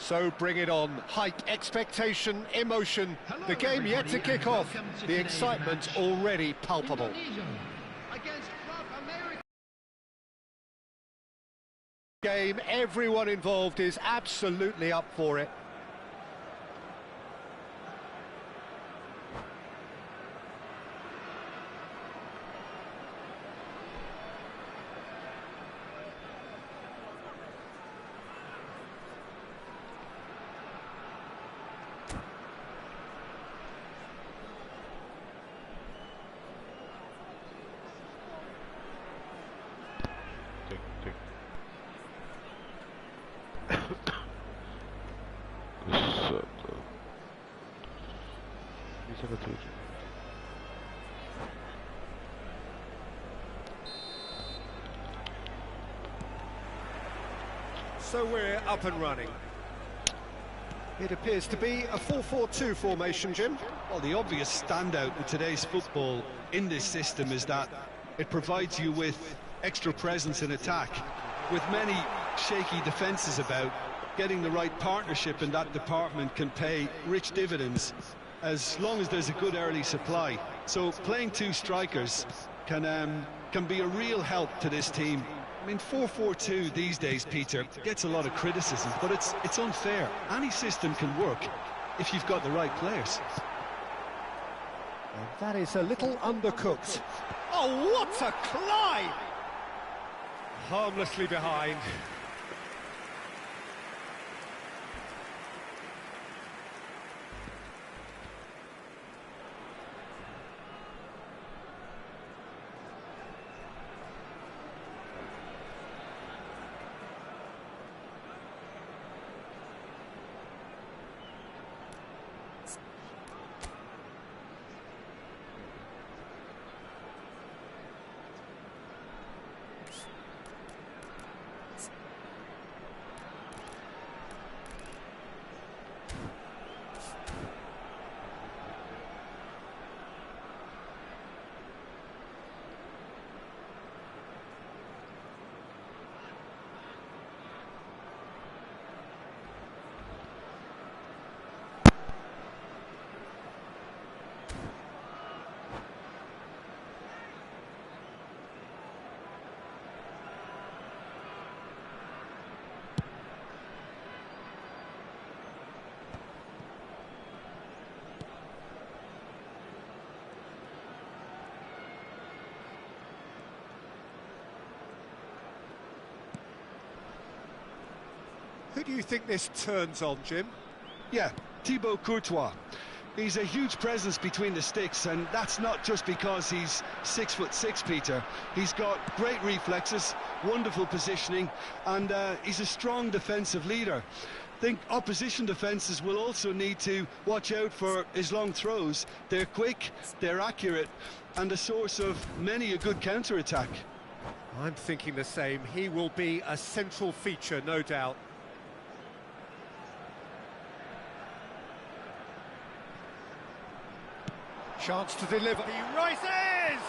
So bring it on. Hype, expectation, emotion. Hello, the game yet to kick off. The excitement match. already palpable. Against America. Game, everyone involved is absolutely up for it. So we're up and running. It appears to be a 4-4-2 formation, Jim. Well, the obvious standout in today's football in this system is that it provides you with extra presence in attack. With many shaky defences about, getting the right partnership in that department can pay rich dividends as long as there's a good early supply. So playing two strikers can be a real help to this team. I mean, 4-4-2 these days, Peter, gets a lot of criticism, but it's unfair. Any system can work if you've got the right players. And that is a little undercooked. Oh, what a climb! Harmlessly behind. Who do you think this turns on, Jim? Yeah, Thibaut Courtois. He's a huge presence between the sticks, and that's not just because he's 6'6", Peter. He's got great reflexes, wonderful positioning, and he's a strong defensive leader. I think opposition defences will also need to watch out for his long throws. They're quick, they're accurate, and a source of many a good counter-attack. I'm thinking the same. He will be a central feature, no doubt. Chance to deliver. He rises!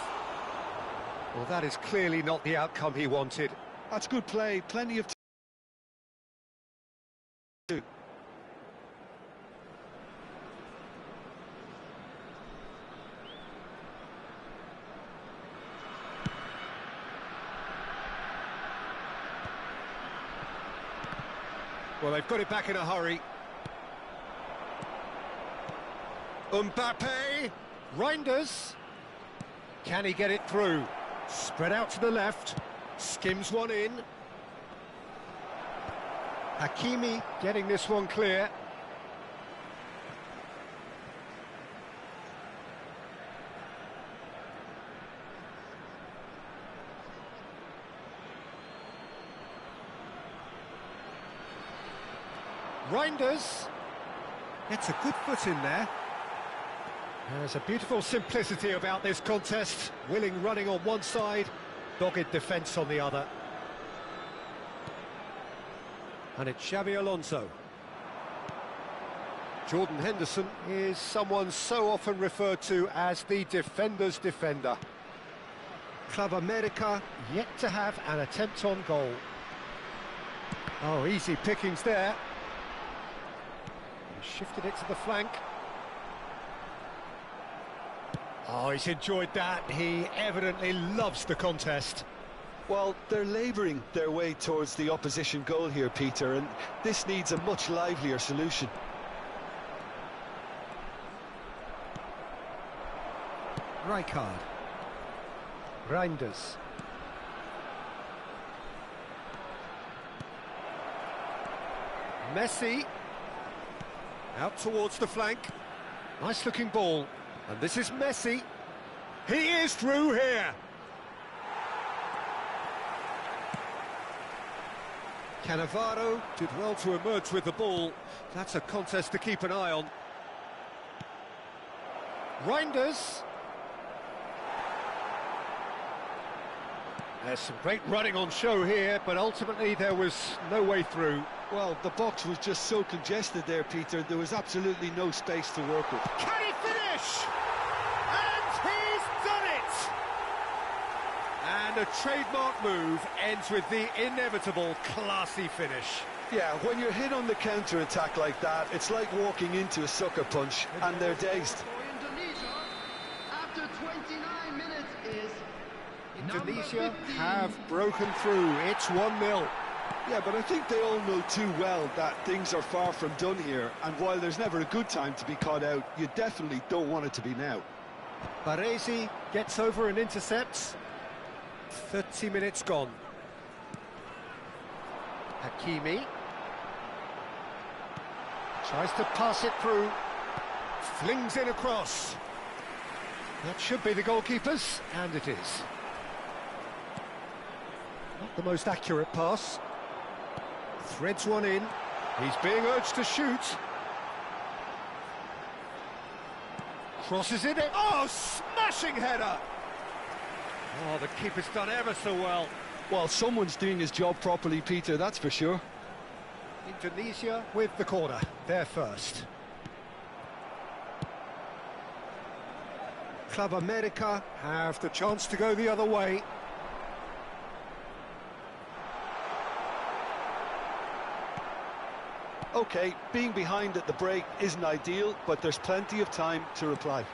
Well, that is clearly not the outcome he wanted. That's good play, plenty of time. Well, they've got it back in a hurry. Mbappe! Reinders. Can he get it through? Spread out to the left. Skims one in. Hakimi getting this one clear. Reinders. Gets a good foot in there. There's a beautiful simplicity about this contest. Willing running on one side, dogged defence on the other. And it's Xabi Alonso. Jordan Henderson is someone so often referred to as the defender's defender. Club America yet to have an attempt on goal. Oh, easy pickings there. Shifted it to the flank. Oh, he's enjoyed that. He evidently loves the contest. Well, they're labouring their way towards the opposition goal here, Peter, and this needs a much livelier solution. Rijkaard. Reinders. Messi. Out towards the flank. Nice looking ball. And this is Messi. He is through here. Cannavaro did well to emerge with the ball. That's a contest to keep an eye on. Reinders. There's some great running on show here, but ultimately there was no way through. Well, the box was just so congested there, Peter. There was absolutely no space to work with. Can he finish? And he's done it! And a trademark move ends with the inevitable classy finish. Yeah, when you're hit on the counter-attack like that, it's like walking into a sucker punch, and they're dazed. For Indonesia, after 29 minutes is Indonesia have broken through. It's 1-0. Yeah, but I think they all know too well that things are far from done here, and while there's never a good time to be caught out, you definitely don't want it to be now. Baresi gets over and intercepts. 30 minutes gone. Hakimi tries to pass it through. Flings in across. That should be the goalkeeper's, and it is. Not the most accurate pass. Threads one in. He's being urged to shoot. Crosses it in. Oh, smashing header! Oh, the keeper's done ever so well. Well, someone's doing his job properly, Peter, that's for sure. Indonesia with the corner. They're first. Club America have the chance to go the other way. OK, being behind at the break isn't ideal, but there's plenty of time to reply.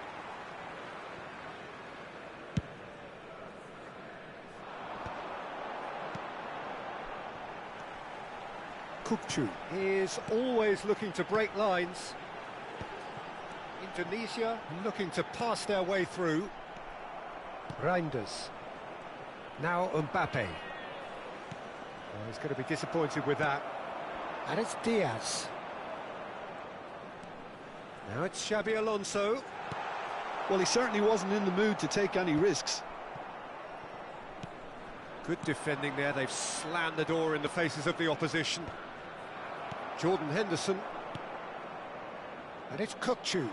Kukcu is always looking to break lines. Indonesia looking to pass their way through. Reinders. Now Mbappe. Well, he's going to be disappointed with that. And it's Diaz. Now it's Xabi Alonso. Well, he certainly wasn't in the mood to take any risks. Good defending there. They've slammed the door in the faces of the opposition. Jordan Henderson. And it's Kukcu.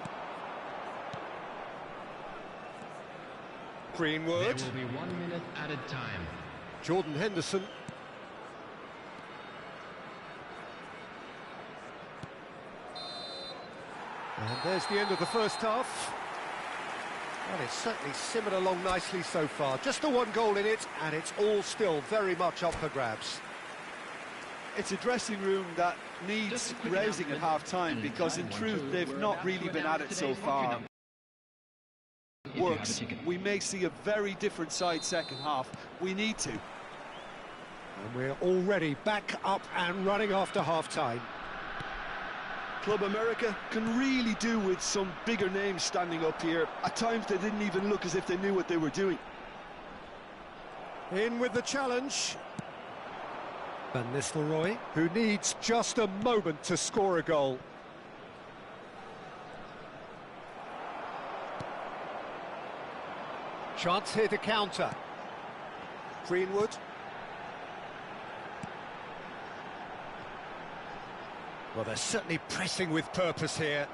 Greenwood. There will be 1 minute at a time. Jordan Henderson. And there's the end of the first half. Well, it's certainly simmered along nicely so far. Just the one goal in it, and it's all still very much up for grabs. It's a dressing room that needs rousing at half-time, because in truth they've not really been at it so far. Works. We may see a very different side second half. We need to. And we're already back up and running after half-time. Club America can really do with some bigger names standing up here. At times they didn't even look as if they knew what they were doing. In with the challenge. Van Nistelrooy, who needs just a moment to score a goal. Chance here to counter. Greenwood. Well, they're certainly pressing with purpose here.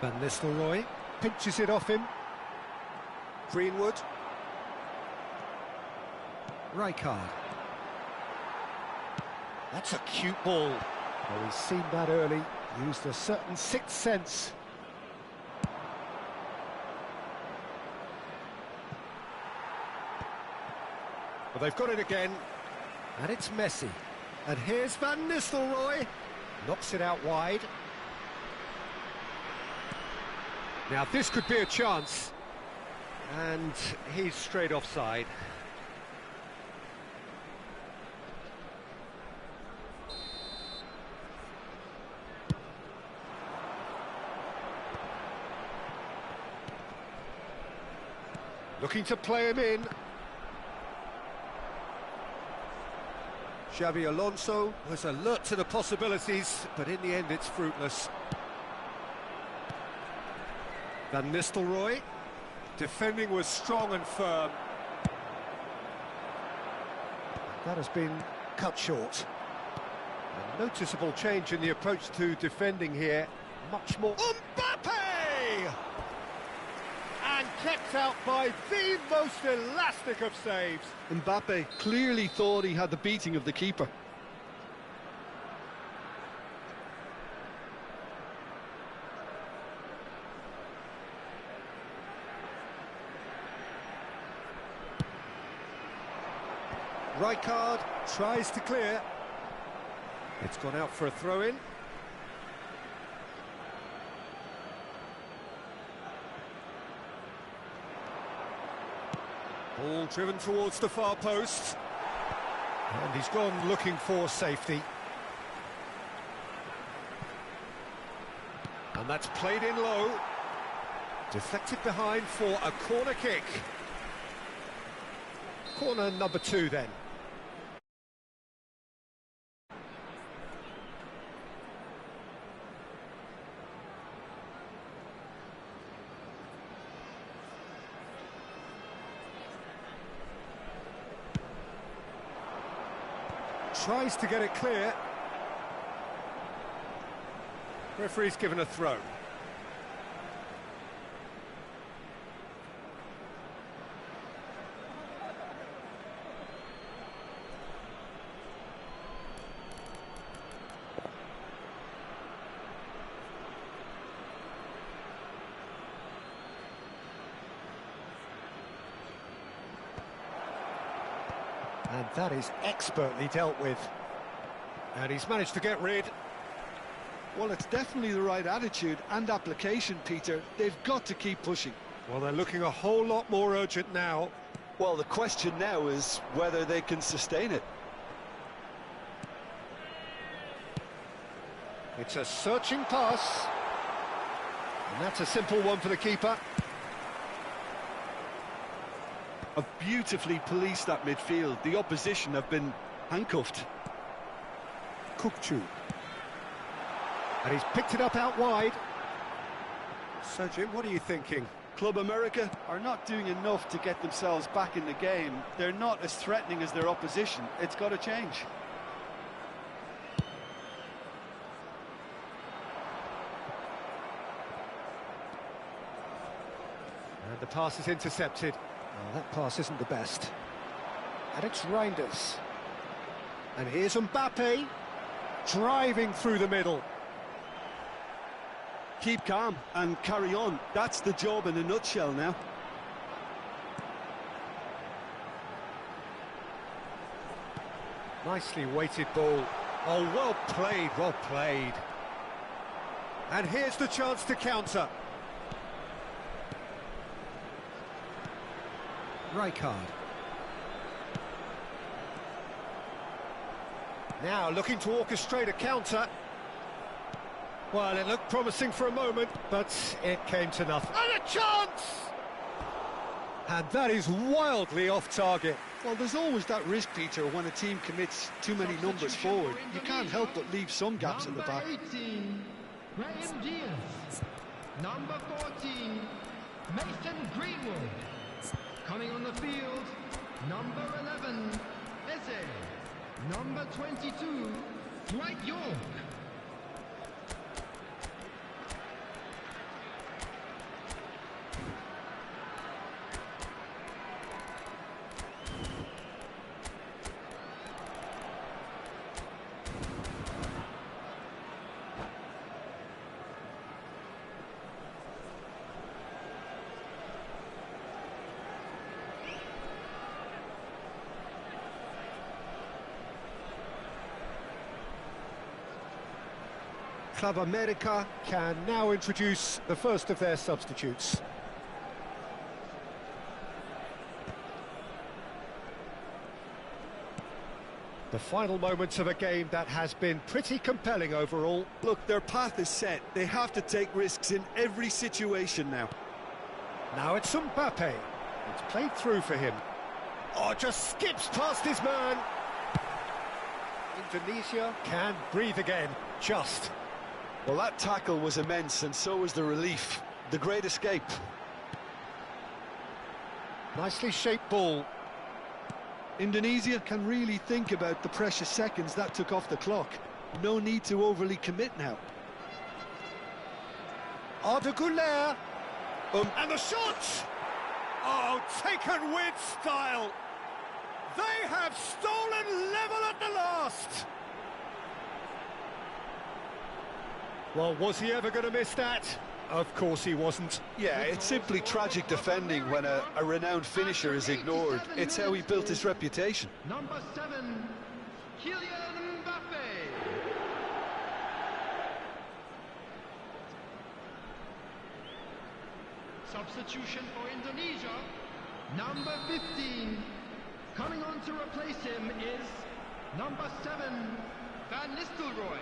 Van Nistelrooy pinches it off him. Greenwood. Rijkaard. That's a cute ball. Well, he's seen that early, used a certain sixth sense. Well, they've got it again, and it's Messi. And here's Van Nistelrooy. Knocks it out wide. Now this could be a chance. And he's straight offside. Looking to play him in. Xabi Alonso was alert to the possibilities, but in the end it's fruitless. Van Nistelrooy. Defending was strong and firm. That has been cut short. A noticeable change in the approach to defending here. Much more... Mbappe! And kept out by the most elastic of saves. Mbappe clearly thought he had the beating of the keeper. Rijkaard tries to clear. It's gone out for a throw-in. Ball driven towards the far post. And he's gone looking for safety. And that's played in low. Deflected behind for a corner kick. Corner number 2 then. Tries to get it clear. Referee's given a throw. And that is expertly dealt with. And he's managed to get rid. Well, it's definitely the right attitude and application, Peter. They've got to keep pushing. Well, they're looking a whole lot more urgent now. Well, the question now is whether they can sustain it. It's a searching pass. And that's a simple one for the keeper. Have beautifully policed that midfield. The opposition have been handcuffed. Kukçu. And he's picked it up out wide. So, Jim, what are you thinking? Club America are not doing enough to get themselves back in the game. They're not as threatening as their opposition. It's got to change. And the pass is intercepted. Well, that pass isn't the best. And it's Reinders. And here's Mbappe, driving through the middle. Keep calm and carry on. That's the job in a nutshell now. Nicely weighted ball. Oh, well played, well played. And here's the chance to counter. Rijkaard. Now looking to orchestrate a counter. Well, it looked promising for a moment, but it came to nothing. And a chance! And that is wildly off target. Well, there's always that risk, Peter, when a team commits too many numbers forward. You can't help but leave some gaps at the back. Number 18, Graham Diaz. Number 14, Mason Greenwood. Coming on the field, number 11, Eze. Number 22, Dwight York. Club America can now introduce the first of their substitutes. The final moments of a game that has been pretty compelling overall. Look, their path is set. They have to take risks in every situation now. Now it's Mbappe. It's played through for him. Oh, just skips past his man. Indonesia can breathe again, just. Well, that tackle was immense, and so was the relief. The great escape. Nicely shaped ball. Indonesia can really think about the precious seconds that took off the clock. No need to overly commit now. Arda Güler. And the shot! Oh, taken with style. They have stolen level at the last. Well, was he ever going to miss that? Of course he wasn't. Yeah, it's simply tragic defending when a renowned finisher is ignored. It's how he built his reputation. Number 7, Kylian Mbappe. Substitution for Indonesia, number 15. Coming on to replace him is number 7, Van Nistelrooy.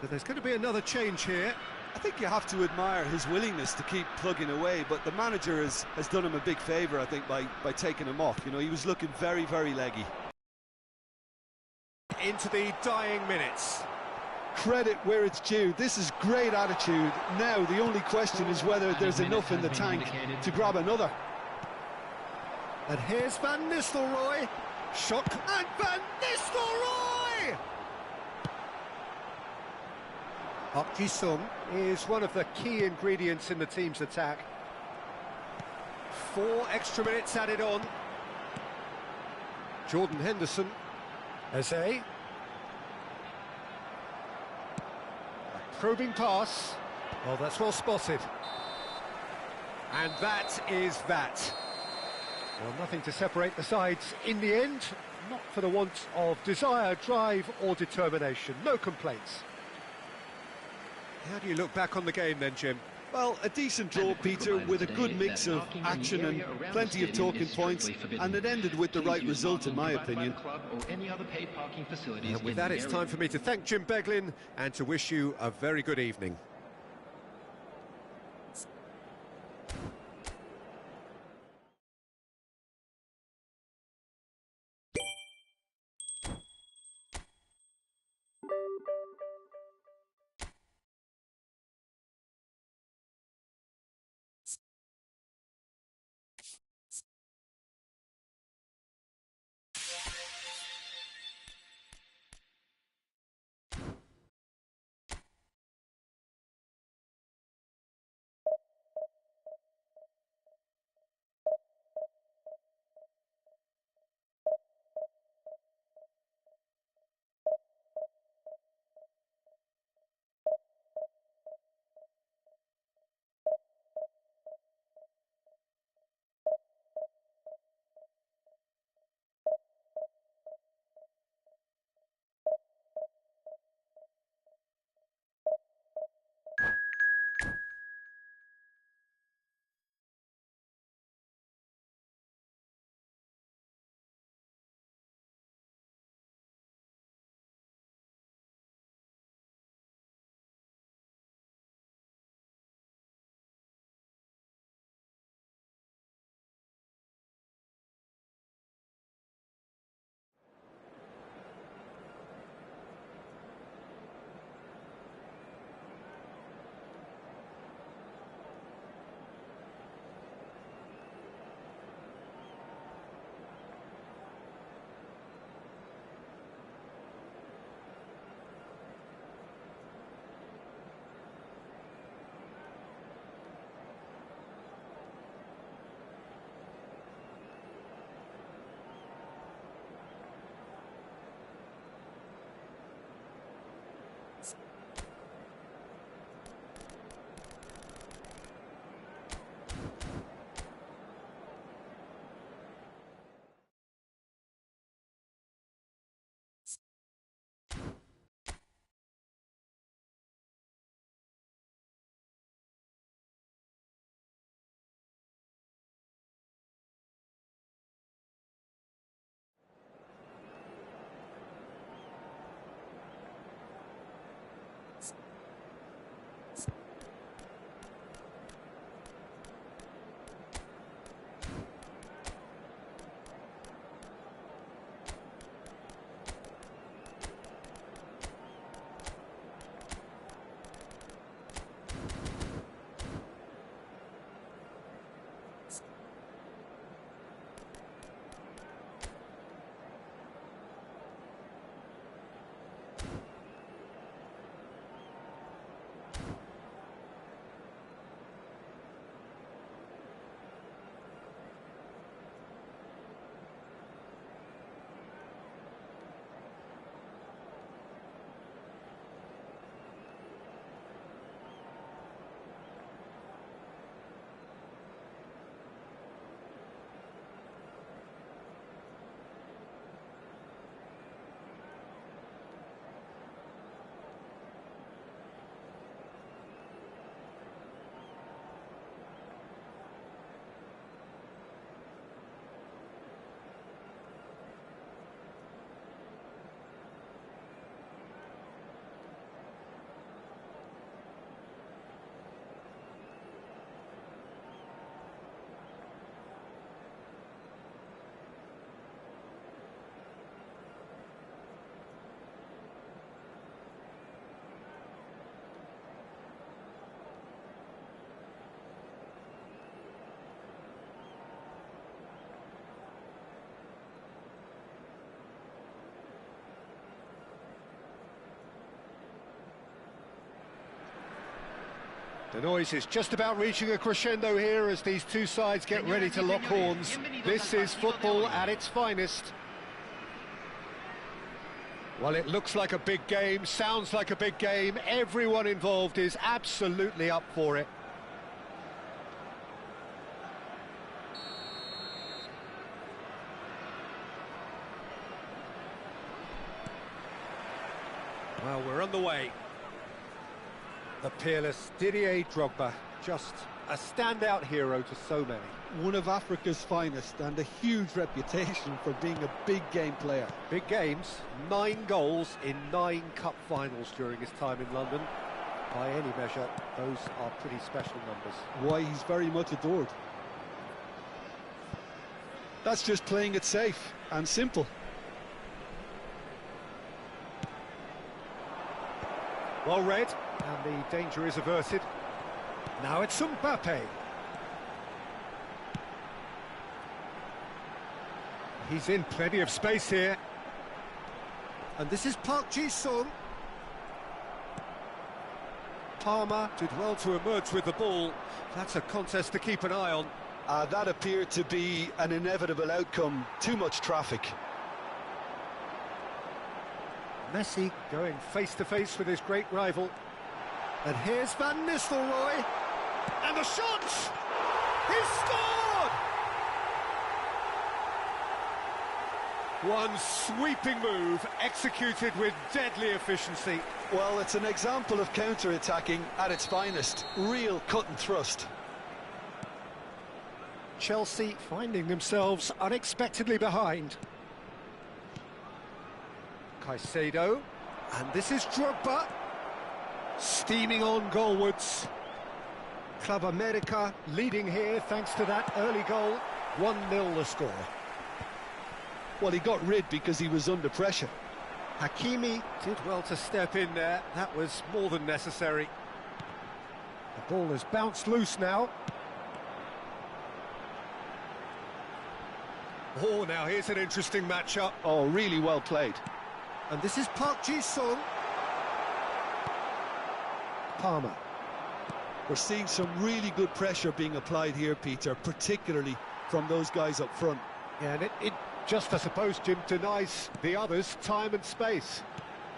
So there's going to be another change here. I think you have to admire his willingness to keep plugging away, but the manager has done him a big favour, I think, by taking him off. You know, he was looking very, very leggy. Into the dying minutes. Credit where it's due. This is great attitude. Now the only question is whether there's enough in the tank to grab another. And here's Van Nistelrooy. Shot, and Van Nistelrooy! Park Ji-sung is one of the key ingredients in the team's attack. 4 extra minutes added on. Jordan Henderson. Eze. A probing pass. Well, that's well spotted. And that is that. Well, nothing to separate the sides in the end. Not for the want of desire, drive or determination. No complaints. How do you look back on the game then, Jim? Well, a decent draw, Peter, with a good mix of action and plenty of talking points, and it ended with the right result, in my opinion. And with that, it's time for me to thank Jim Beglin and to wish you a very good evening. The noise is just about reaching a crescendo here as these two sides get ready to lock horns. This is football at its finest. Well, it looks like a big game, sounds like a big game. Everyone involved is absolutely up for it. Well, we're on the way. The peerless Didier Drogba, just a standout hero to so many. One of Africa's finest and a huge reputation for being a big game player. Big games, 9 goals in 9 cup finals during his time in London. By any measure, those are pretty special numbers. Why, he's very much adored. That's just playing it safe and simple. Well read, and the danger is averted. Now it's Mbappe. He's in plenty of space here. And this is Park Ji-sung. Palmer did well to emerge with the ball. That's a contest to keep an eye on. That appeared to be an inevitable outcome. Too much traffic. Messi going face-to-face with his great rival. And here's Van Nistelrooy. And the shot! He's scored! One sweeping move, executed with deadly efficiency. Well, it's an example of counter-attacking at its finest. Real cut and thrust. Chelsea finding themselves unexpectedly behind. Caicedo, and this is Drogba, steaming on goalwards. Club America leading here thanks to that early goal. 1-0 the score. Well, he got rid because he was under pressure. Hakimi did well to step in there. That was more than necessary. The ball has bounced loose now. Oh, now here's an interesting matchup. Oh, really well played. And this is Park Ji-sung. Palmer. We're seeing some really good pressure being applied here, Peter, particularly from those guys up front. Yeah, and it just, I suppose, Jim, denies the others time and space.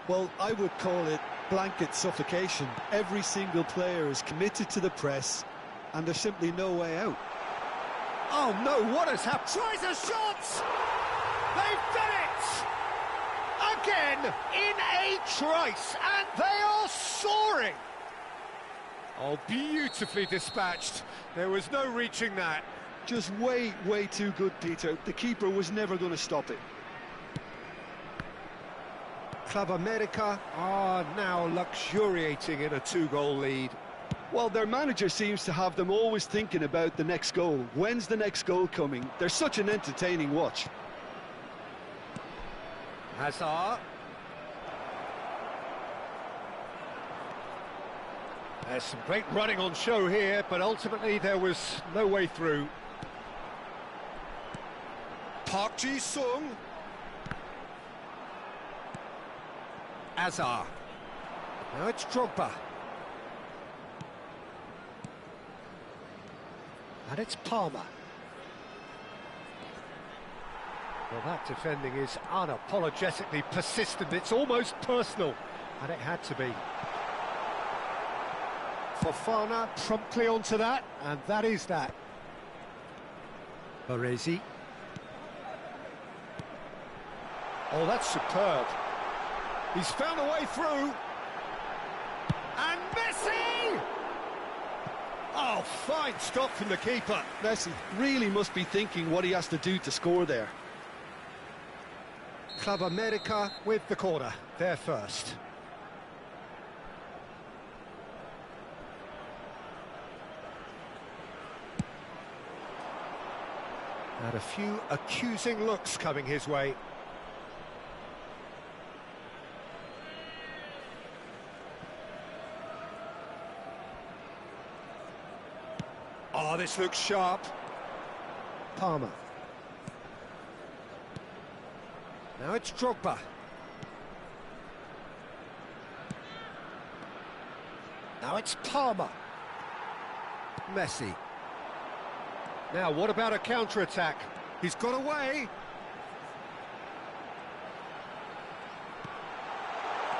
Well, I would call it blanket suffocation. Every single player is committed to the press, and there's simply no way out. Oh no, what has happened? Tries a shot! They've done it! Again, in a trice, and they are soaring! Oh, beautifully dispatched. There was no reaching that. Just way too good, Peter. The keeper was never going to stop it. Club America are now luxuriating in a 2-goal lead. Well, their manager seems to have them always thinking about the next goal. When's the next goal coming? They're such an entertaining watch. Hazard. There's some great running on show here, but ultimately there was no way through. Park Ji-sung. Hazard. Now it's Drogba. And it's Palmer. Well, that defending is unapologetically persistent. It's almost personal, and it had to be. Fofana promptly onto that, and that is that. Baresi. Oh, that's superb. He's found a way through. And Messi! Oh, fine stop from the keeper. Messi really must be thinking what he has to do to score there. Club America with the corner. They're first. And a few accusing looks coming his way. Oh, this looks sharp. Palmer. Now it's Drogba. Now it's Palmer. Messi. Now, what about a counter-attack? He's got away.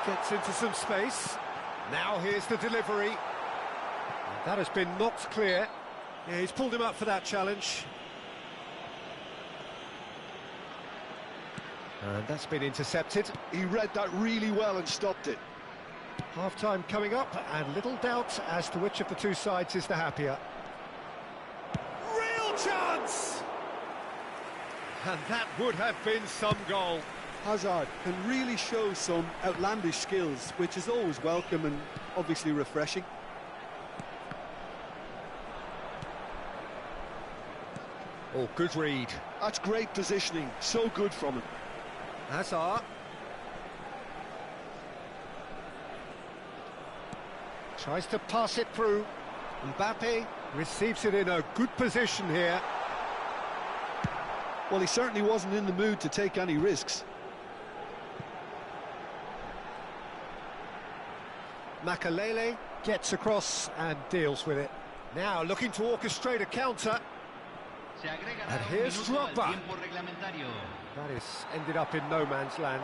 Gets into some space. Now here's the delivery. And that has been knocked clear. Yeah, he's pulled him up for that challenge. And that's been intercepted. He read that really well and stopped it. Half-time coming up, and little doubt as to which of the two sides is the happier. Real chance! And that would have been some goal. Hazard can really show some outlandish skills, which is always welcome and obviously refreshing. Oh, good read. That's great positioning, so good from him. Hazard. Tries to pass it through. Mbappe receives it in a good position here. Well, he certainly wasn't in the mood to take any risks. Makalele gets across and deals with it. Now looking to orchestrate a counter. And here's Drogba. That is ended up in no man's land.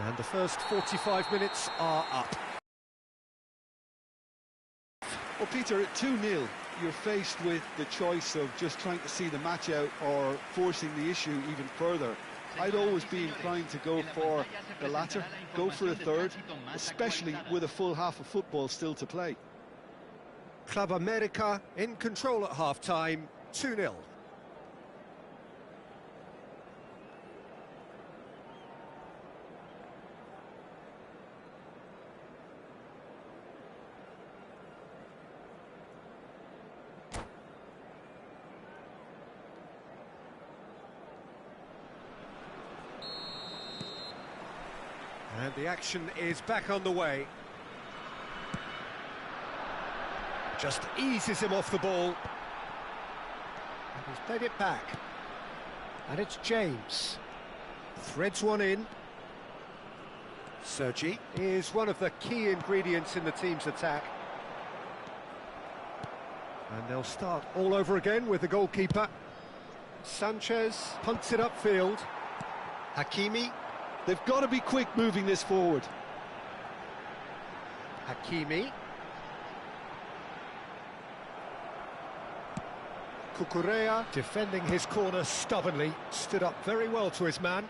And the first 45 minutes are up. Well, Peter, at 2-0, you're faced with the choice of just trying to see the match out or forcing the issue even further. I'd always be inclined to go for the latter, go for a third, especially with a full half of football still to play. Club America in control at half-time, 2-0. And the action is back on the way. Just eases him off the ball. And he's played it back. And it's James. Threads one in. Sergi is one of the key ingredients in the team's attack. And they'll start all over again with the goalkeeper. Sanchez punts it upfield. Hakimi. They've got to be quick moving this forward. Hakimi. Cucurella defending his corner stubbornly, stood up very well to his man.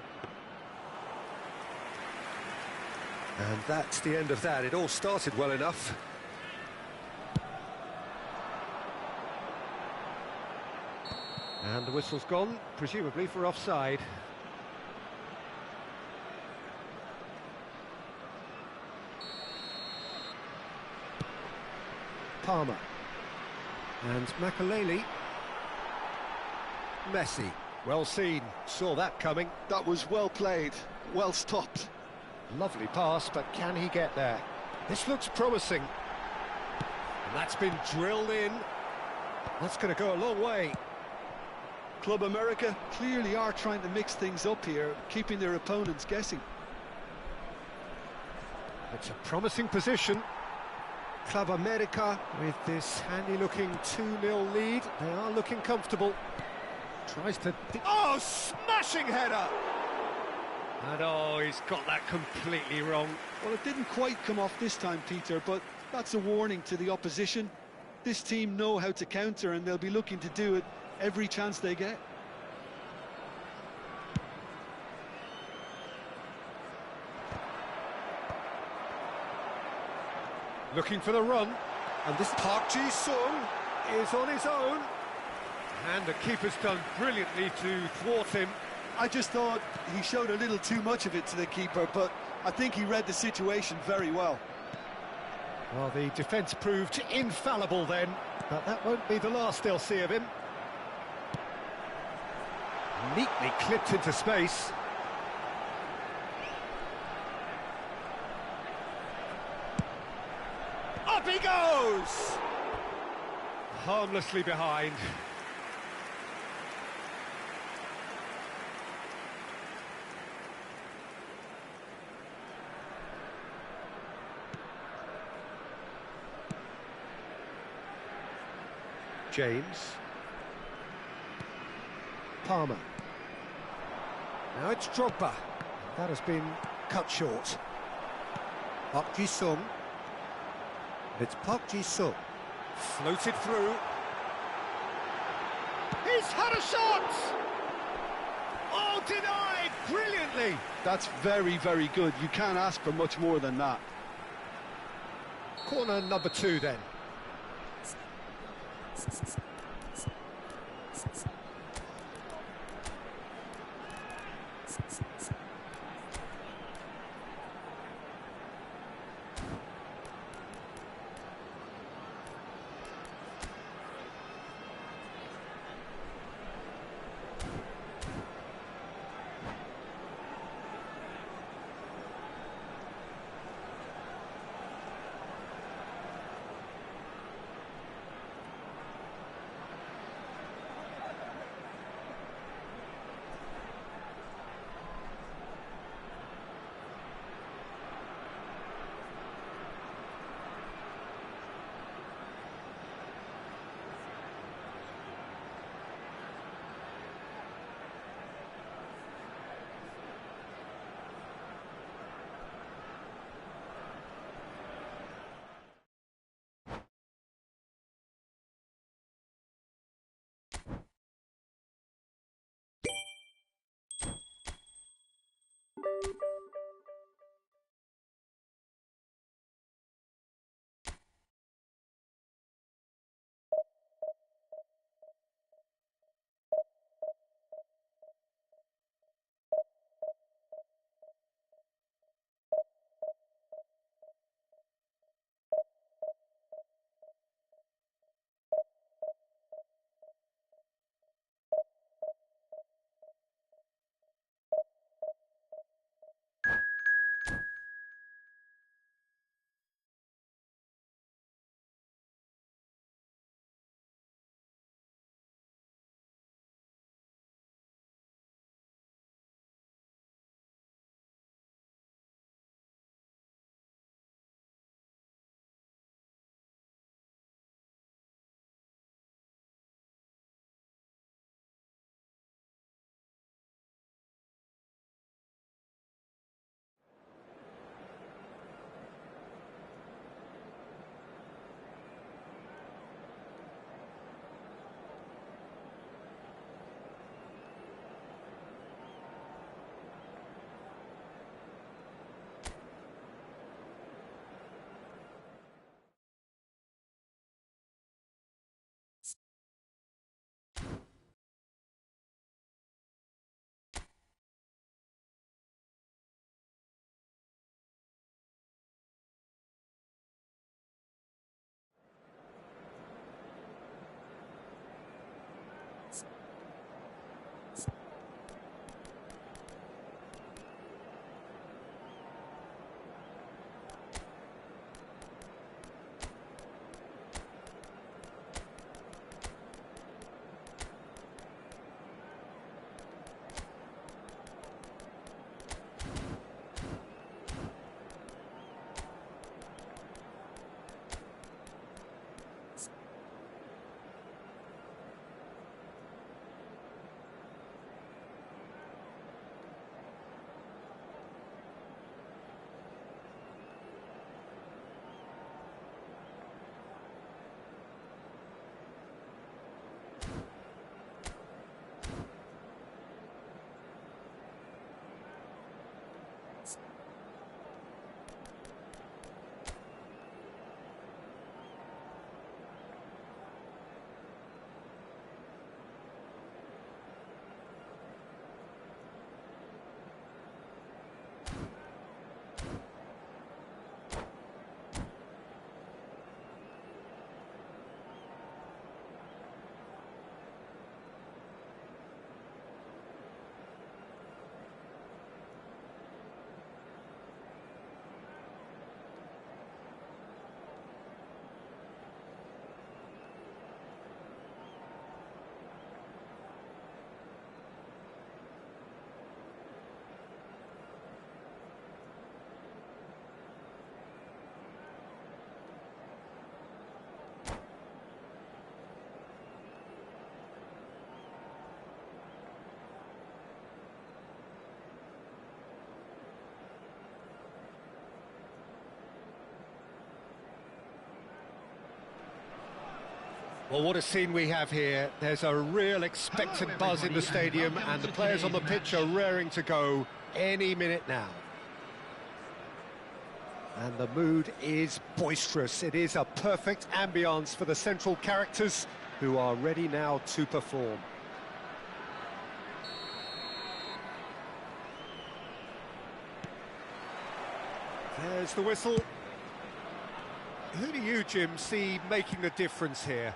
And that's the end of that. It all started well enough. And the whistle's gone, presumably for offside. Palmer. And Makalele. Messi. Well seen, saw that coming. That was well played, well stopped. Lovely pass, but can he get there? This looks promising. And that's been drilled in. That's going to go a long way. Club America clearly are trying to mix things up here, keeping their opponents guessing. It's a promising position. Club America with this handy-looking 2-0 lead. They are looking comfortable. Tries to... Oh, smashing header! And oh, he's got that completely wrong. Well, it didn't quite come off this time, Peter, but that's a warning to the opposition. This team know how to counter, and they'll be looking to do it every chance they get. Looking for the run, and this Park Ji-sung is on his own. And the keeper's done brilliantly to thwart him. I just thought he showed a little too much of it to the keeper, but I think he read the situation very well. Well, the defence proved infallible then, but that won't be the last they'll see of him. Neatly clipped into space. Up he goes! Harmlessly behind. James. Palmer. Now it's Drogba. That has been cut short. Park Ji-sung. It's Park Ji-sung. Floated through. He's had a shot! Oh, denied brilliantly! That's very, very good. You can't ask for much more than that. Corner number 2 then. Well, what a scene we have here. There's a real expectant buzz in the stadium, and the players on the pitch are raring to go any minute now. And the mood is boisterous. It is a perfect ambience for the central characters who are ready now to perform. There's the whistle. Who do you, Jim, see making the difference here?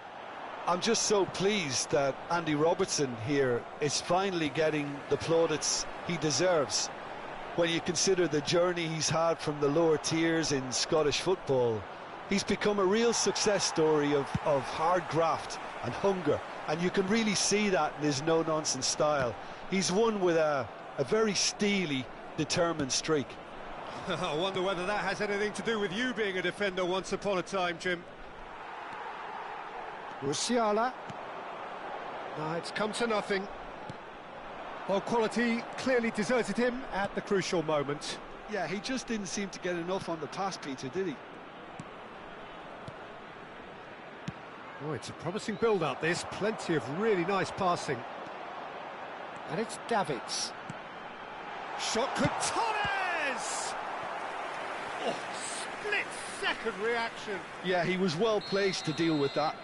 I'm just so pleased that Andy Robertson here is finally getting the plaudits he deserves. When you consider the journey he's had from the lower tiers in Scottish football, he's become a real success story of hard graft and hunger, and you can really see that in his no-nonsense style. He's won with a very steely, determined streak. I wonder whether that has anything to do with you being a defender once upon a time, Jim. Musiala. No, it's come to nothing. Well, quality clearly deserted him at the crucial moment. Yeah, he just didn't seem to get enough on the pass, Peter, did he? Oh, it's a promising build-up, this. Plenty of really nice passing. And it's Davids. Shot could Torres! Oh, split-second reaction. Yeah, he was well placed to deal with that.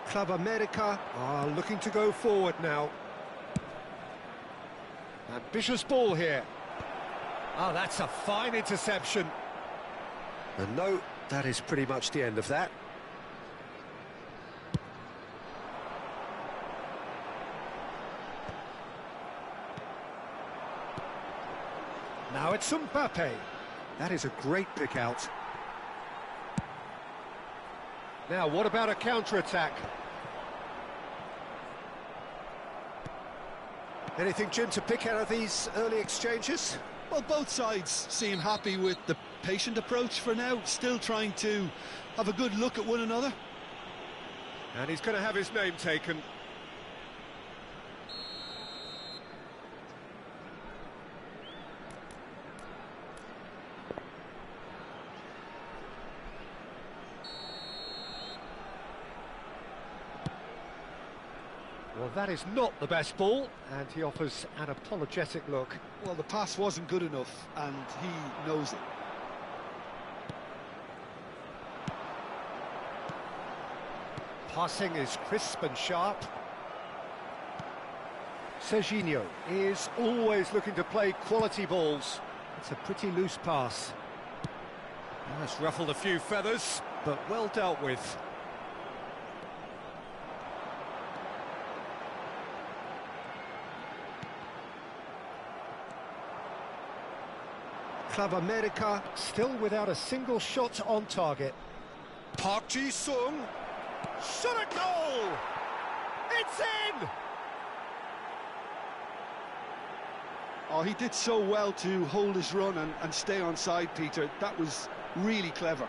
Club America are looking to go forward now. Ambitious ball here. Oh, that's a fine interception. And no, that is pretty much the end of that. Now it's Mbappe. That is a great pick out. Now, what about a counter-attack? Anything, Jim, to pick out of these early exchanges? Well, both sides seem happy with the patient approach for now, still trying to have a good look at one another. And he's going to have his name taken. Well, that is not the best ball, and he offers an apologetic look. Well, the pass wasn't good enough, and he knows it. Passing is crisp and sharp. Serginho is always looking to play quality balls. It's a pretty loose pass. Oh, it's ruffled a few feathers, but well dealt with. Club America still without a single shot on target. Park Ji-sung, shot at goal! It's in! Oh, he did so well to hold his run and stay on side, Peter. That was really clever.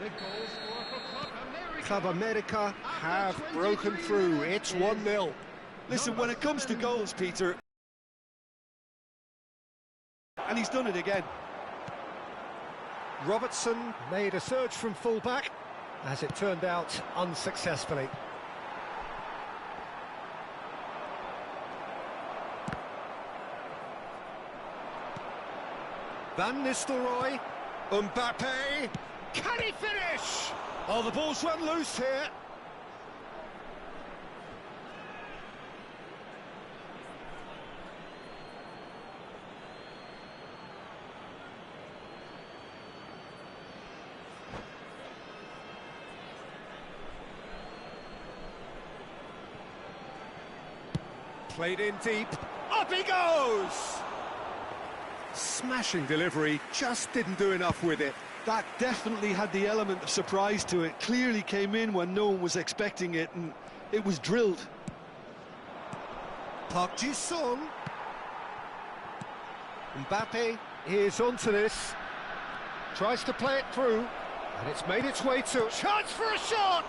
The goal scorer for Club America. Club America have broken through. It's 1-0. Listen, when it comes to goals, Peter, and he's done it again. Robertson made a surge from fullback, as it turned out unsuccessfully. Van Nistelrooy, Mbappe, can he finish? Oh, the ball's run loose here. Played in deep, up he goes! Smashing delivery, just didn't do enough with it. That definitely had the element of surprise to it. Clearly came in when no one was expecting it, and it was drilled. Park Ji-sung. Mbappe is onto this. Tries to play it through, and it's made its way to... Chance for a shot!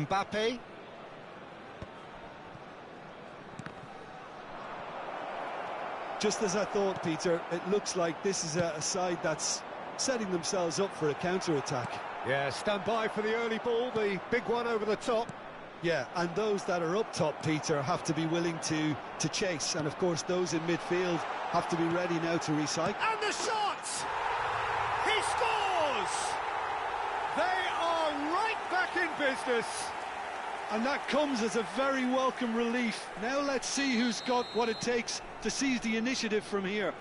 Mbappe. Just as I thought, Peter, it looks like this is a side that's setting themselves up for a counter-attack. Yeah, stand by for the early ball, the big one over the top. Yeah, and those that are up top, Peter, have to be willing to chase. And, of course, those in midfield have to be ready now to recycle. And the shot! He scores! They are right back in business. And that comes as a very welcome relief. Now let's see who's got what it takes to seize the initiative from here.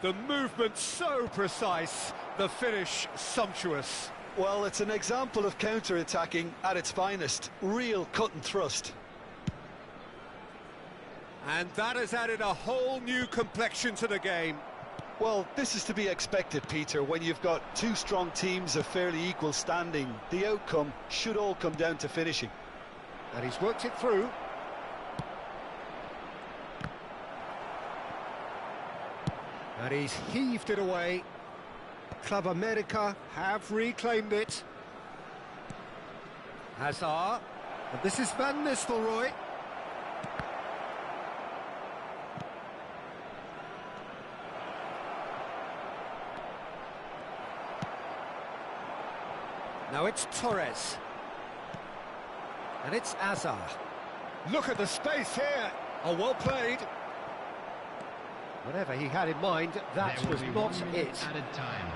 The movement so precise, the finish sumptuous. Well, it's an example of counter-attacking at its finest. Real cut and thrust. And that has added a whole new complexion to the game. Well, this is to be expected, Peter, when you've got two strong teams of fairly equal standing. The outcome should all come down to finishing. And he's worked it through. And he's heaved it away. Club America have reclaimed it. Hazard. And this is Van Nistelrooy. Now it's Torres. And it's Hazard. Look at the space here. Oh, well played. Whatever he had in mind, that was not it. Added time.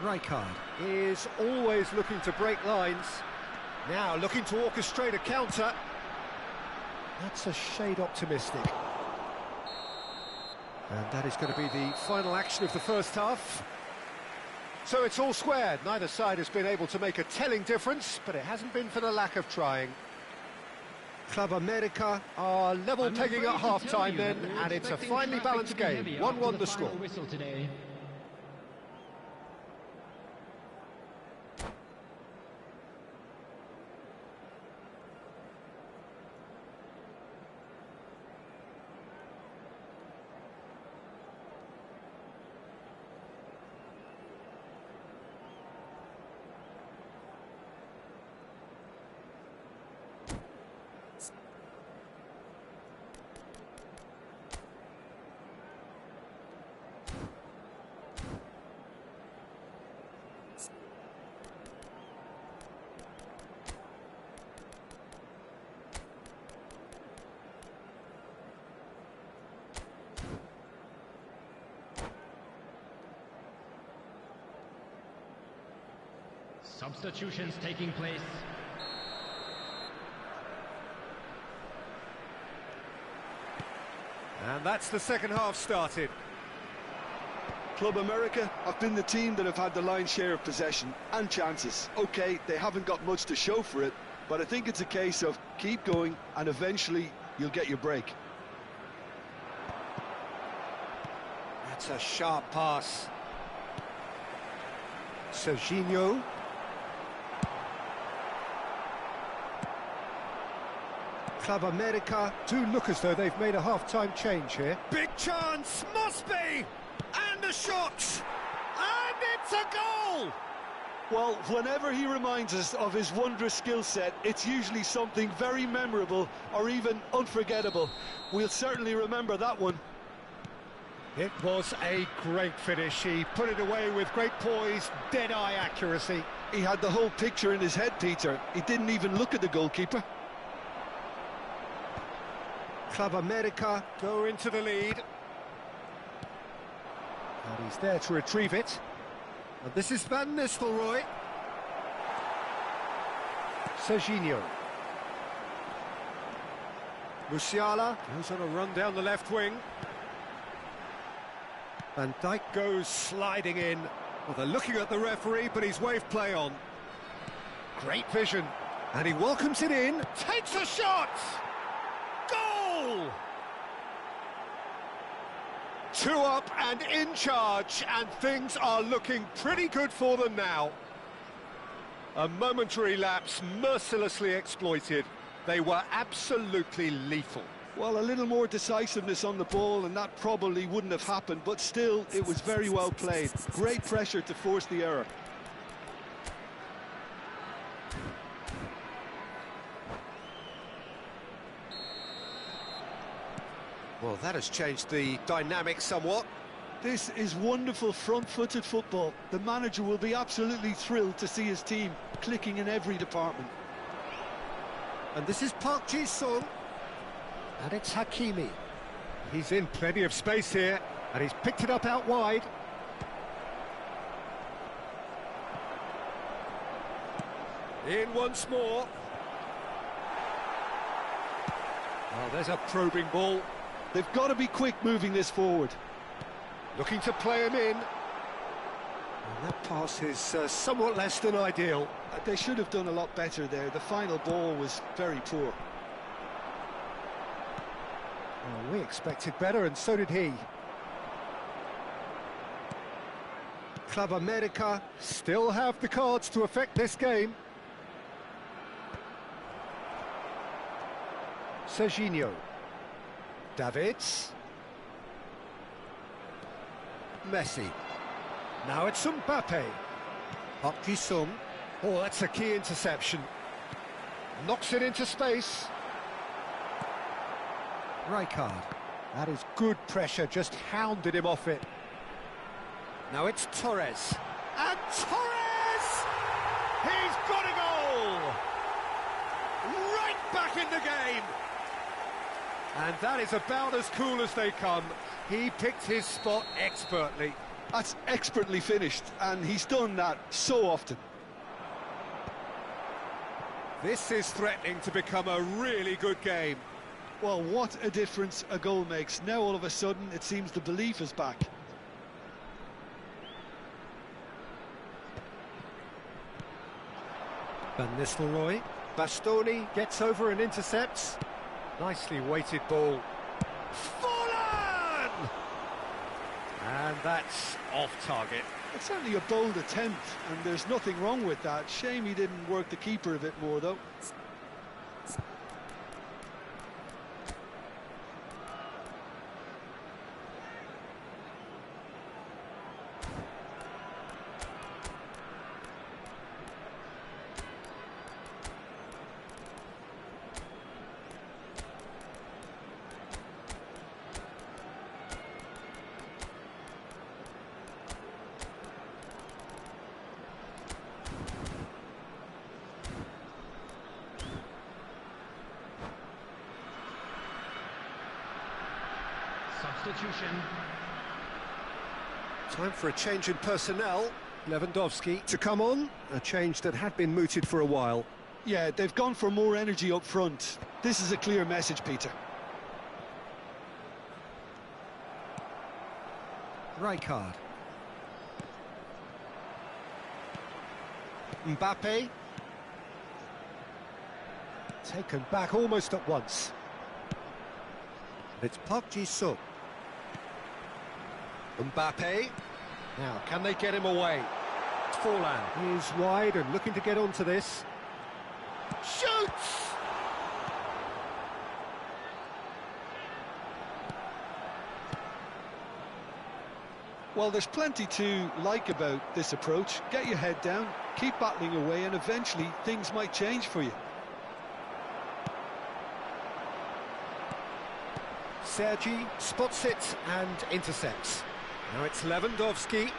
Rijkaard is always looking to break lines. Now looking to orchestrate a counter. That's a shade optimistic. And that is going to be the final action of the first half. So it's all squared. Neither side has been able to make a telling difference, but it hasn't been for the lack of trying. Club America are level pegging at half-time then, and it's a finely balanced game. 1-1 the score. Substitutions taking place. And that's the second half started. Club America have been the team that have had the lion's share of possession and chances. OK, they haven't got much to show for it, but I think it's a case of keep going and eventually you'll get your break. That's a sharp pass. Serginho. Club America do look as though they've made a half-time change here. Big chance, must be! And a shot! And it's a goal! Well, whenever he reminds us of his wondrous skill set, it's usually something very memorable or even unforgettable. We'll certainly remember that one. It was a great finish. He put it away with great poise, dead-eye accuracy. He had the whole picture in his head, Peter. He didn't even look at the goalkeeper. Club America go into the lead. And he's there to retrieve it. And this is Van Nistelrooy. Serginho. Musiala goes on a run down the left wing. Van Dijk goes sliding in. Well, they're looking at the referee, but he's waved play on. Great vision. And he welcomes it in. Takes a shot! Goal! 2 up and in charge, and things are looking pretty good for them now. A momentary lapse mercilessly exploited. They were absolutely lethal. Well, a little more decisiveness on the ball and that probably wouldn't have happened, but still, it was very well played. Great pressure to force the error. Well, that has changed the dynamic somewhat. This is wonderful front-footed football. The manager will be absolutely thrilled to see his team clicking in every department. And this is Park Ji-sung. And it's Hakimi. He's in plenty of space here, and he's picked it up out wide. In once more. Oh, there's a probing ball. They've got to be quick moving this forward. Looking to play him in. And that pass is somewhat less than ideal. They should have done a lot better there. The final ball was very poor. Well, we expected better, and so did he. Club America still have the cards to affect this game. Serginho. Davids. Messi. Now it's Mbappe. Park Ji-sung. Oh, that's a key interception. Knocks it into space. Rijkaard. That is good pressure, just hounded him off it. Now it's Torres. And Torres! He's got a goal! Right back in the game! And that is about as cool as they come. He picked his spot expertly. That's expertly finished, and he's done that so often. This is threatening to become a really good game. Well, what a difference a goal makes. Now all of a sudden it seems the belief is back. Van Nistelrooy. Bastoni gets over and intercepts. Nicely weighted ball. Fallen! And that's off target. It's certainly a bold attempt, and there's nothing wrong with that. Shame he didn't work the keeper a bit more, though. Substitution. Time for a change in personnel. Lewandowski to come on, a change that had been mooted for a while. Yeah, they've gone for more energy up front. This is a clear message, Peter. Rijkaard. Mbappe. Taken back almost at once. It's Park Ji-sung. Mbappe. Now, can they get him away? Forlan is wide and looking to get onto this. Shoots! Well, there's plenty to like about this approach. Get your head down, keep battling away, and eventually things might change for you. Sergi spots it and intercepts. Now it's Lewandowski.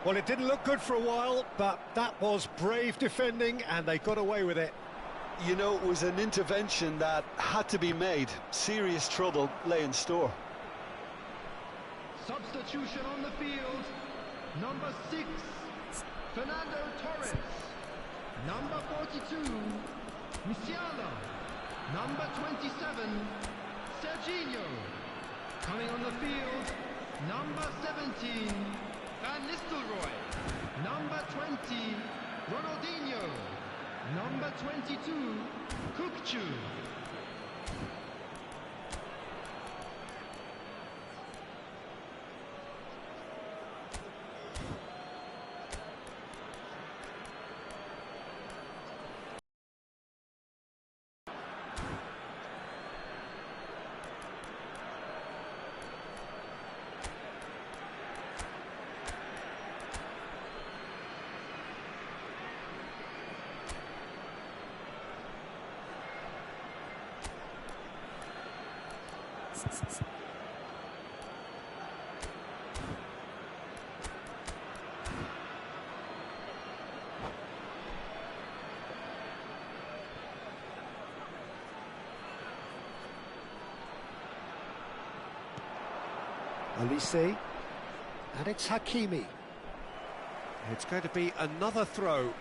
Well, it didn't look good for a while, but that was brave defending, and they got away with it. You know, it was an intervention that had to be made. Serious trouble lay in store. Substitution on the field. Number 6, Fernando Torres. Number 42, Musiala. Number 27, Serginho. Coming on the field, number 17, Van Nistelrooy. Number 20, Ronaldinho. Number 22, Kukçu. Olise, and it's Hakimi. It's going to be another throw.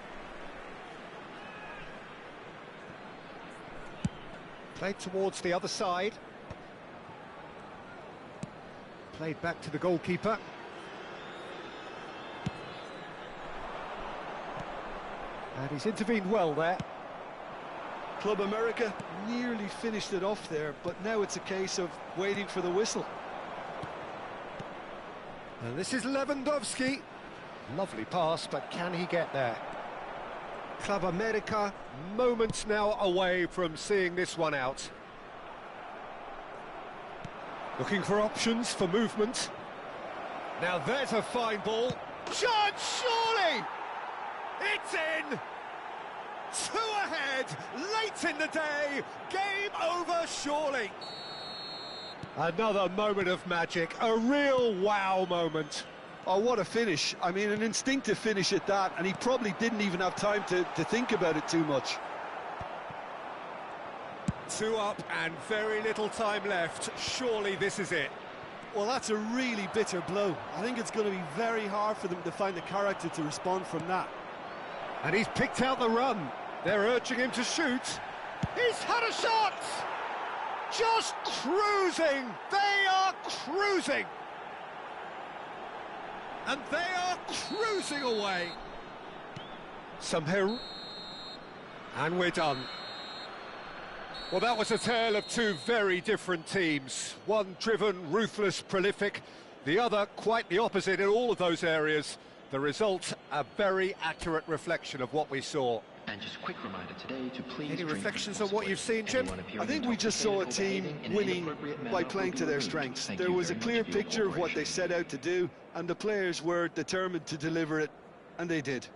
Played towards the other side. Played back to the goalkeeper. And he's intervened well there. Club America nearly finished it off there, but now it's a case of waiting for the whistle. And this is Lewandowski. Lovely pass, but can he get there? Club America moments now away from seeing this one out. Looking for options for movement. Now there's a fine ball. Chance, surely! It's in! 2 ahead, late in the day, game over surely. Another moment of magic, a real wow moment. Oh, what a finish. I mean, an instinctive finish at that, and he probably didn't even have time to think about it too much. 2 up and very little time left. Surely this is it. Well, that's a really bitter blow. I think it's going to be very hard for them to find the character to respond from that. And he's picked out the run. They're urging him to shoot. He's had a shot! Just cruising! They are cruising! And they are cruising away. Somehow, and we're done. Well, that was a tale of 2 very different teams. One driven, ruthless, prolific. The other quite the opposite in all of those areas. The result, a very accurate reflection of what we saw. And just a quick reminder today to please... Any reflections on what you've seen, Jim? I think we just saw a team winning by playing to their strengths. There was a clear picture of what they set out to do, and the players were determined to deliver it, and they did.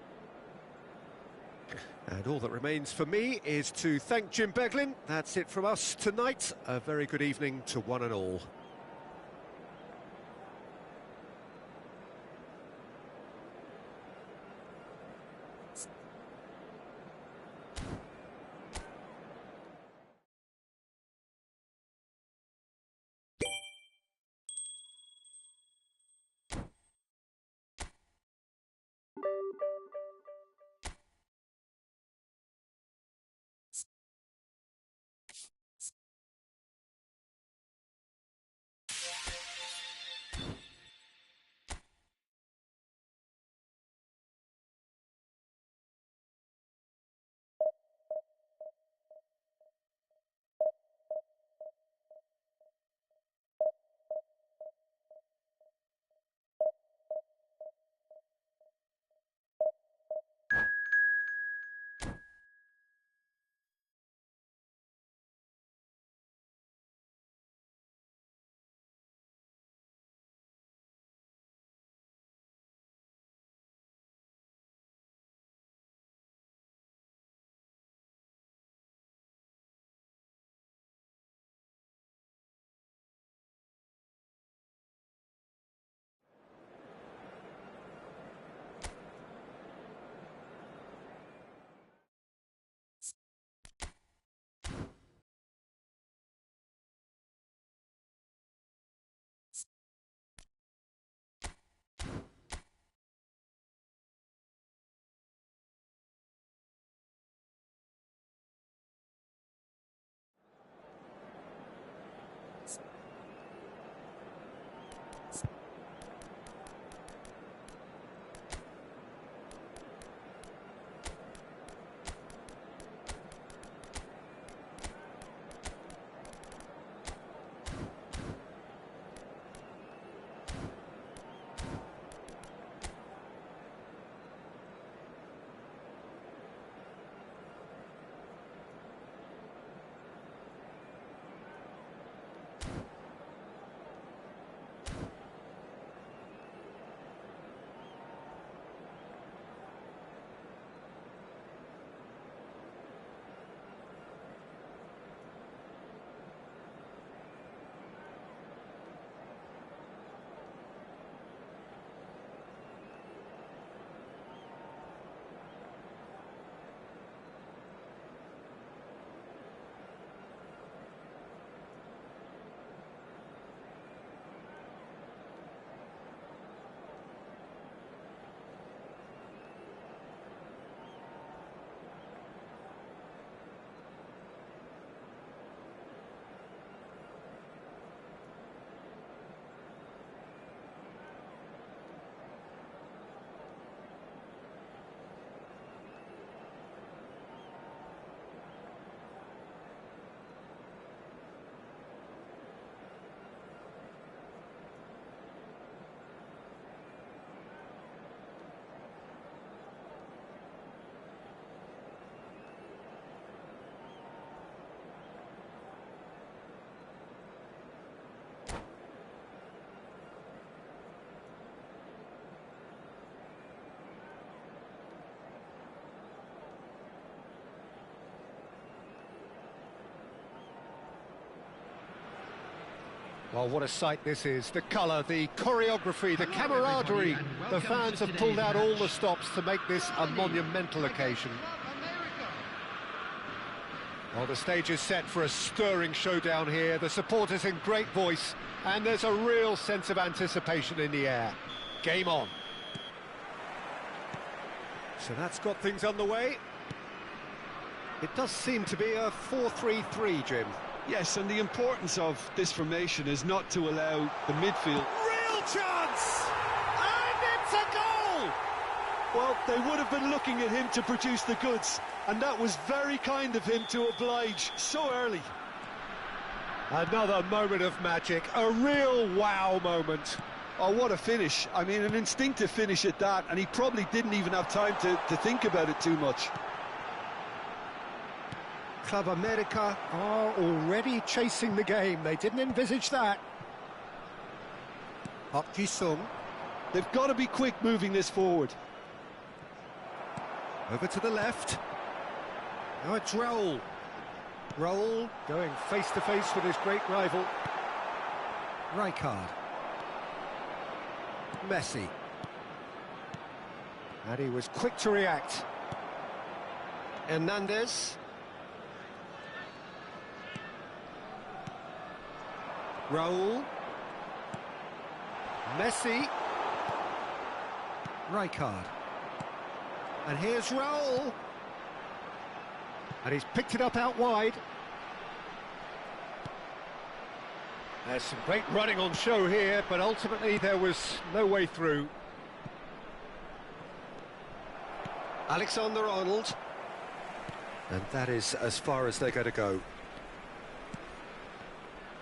And all that remains for me is to thank Jim Beglin. That's it from us tonight. A very good evening to one and all. Well, what a sight this is. The colour, the choreography, the camaraderie. The fans have pulled out all the stops to make this a monumental occasion. Well, the stage is set for a stirring showdown here. The supporters in great voice, and there's a real sense of anticipation in the air. Game on. So that's got things underway. It does seem to be a 4-3-3, Jim. Yes, and the importance of this formation is not to allow the midfield... Real chance! And it's a goal! Well, they would have been looking at him to produce the goods, and that was very kind of him to oblige so early. Another moment of magic, a real wow moment. Oh, what a finish. I mean, an instinctive finish at that, and he probably didn't even have time to think about it too much. Club America are already chasing the game. They didn't envisage that. Park Ji-sung. They've got to be quick moving this forward. Over to the left. Now it's Raul. Raul going face-to-face with his great rival. Rijkaard. Messi. And he was quick to react. Hernandez. Raul. Messi. Rijkaard. And here's Raul. And he's picked it up out wide. There's some great running on show here, but ultimately there was no way through. Alexander-Arnold. And that is as far as they're going to go.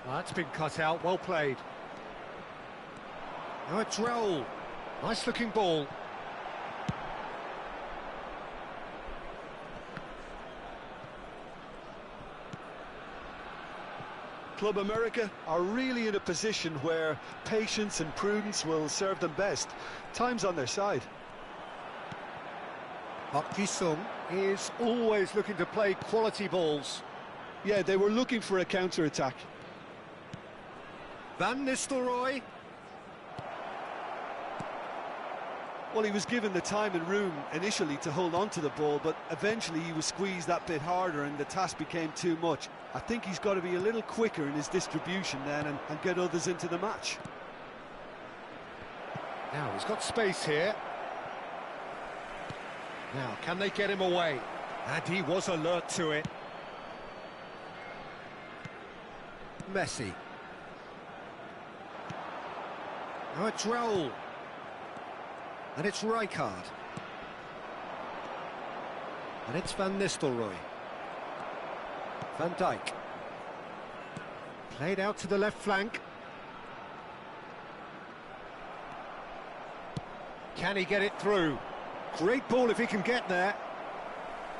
That's been cut out, well played. Now it's Raul. Nice looking ball. Club America are really in a position where patience and prudence will serve them best. Time's on their side. Park Ji-sung is always looking to play quality balls. Yeah, they were looking for a counter-attack. Van Nistelrooy. Well, he was given the time and room initially to hold on to the ball, but eventually he was squeezed that bit harder and the task became too much. I think he's got to be a little quicker in his distribution then and get others into the match. Now, he's got space here. Now, can they get him away? And he was alert to it. Messi. Now it's Raul. And it's Rijkaard. And it's Van Nistelrooy. Van Dijk. Played out to the left flank. Can he get it through? Great ball if he can get there.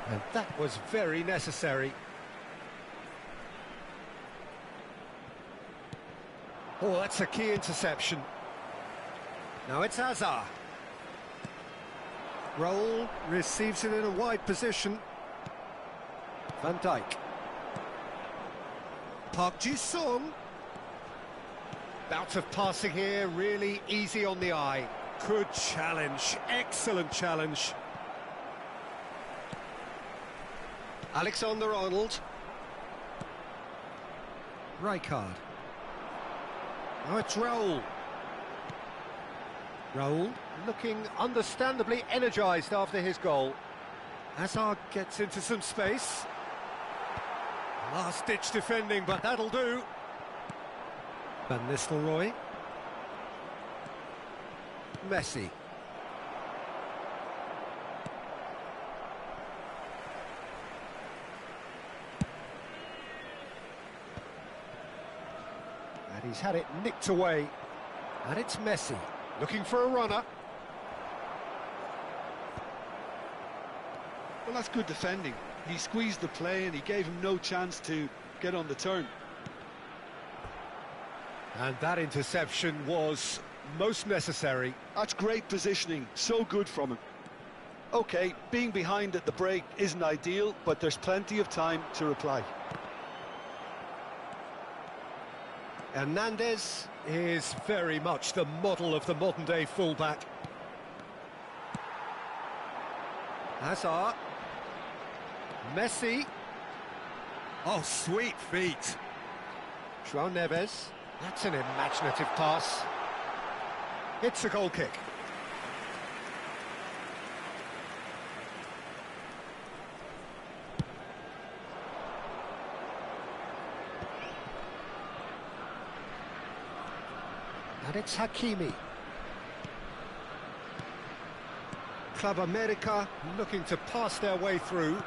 And that was very necessary. Oh, that's a key interception. Now it's Hazard. Raul receives it in a wide position. Van Dijk. Park Ji-sung. Bout of passing here, really easy on the eye. Good challenge, excellent challenge. Alexander-Arnold. Rijkaard. Now it's Raul. Raul looking understandably energised after his goal. Hazard gets into some space. Last-ditch defending, but that'll do. Van Nistelrooy. Messi. And he's had it nicked away. And it's Messi, looking for a runner. Well, that's good defending. He squeezed the play and he gave him no chance to get on the turn. And that interception was most necessary. That's great positioning, so good from him. OK, being behind at the break isn't ideal, but there's plenty of time to reply. Hernandez is very much the model of the modern-day fullback. Hazard. Messi. Oh, sweet feet. João Neves. That's an imaginative pass. It's a goal kick. And it's Hakimi. Club America looking to pass their way through.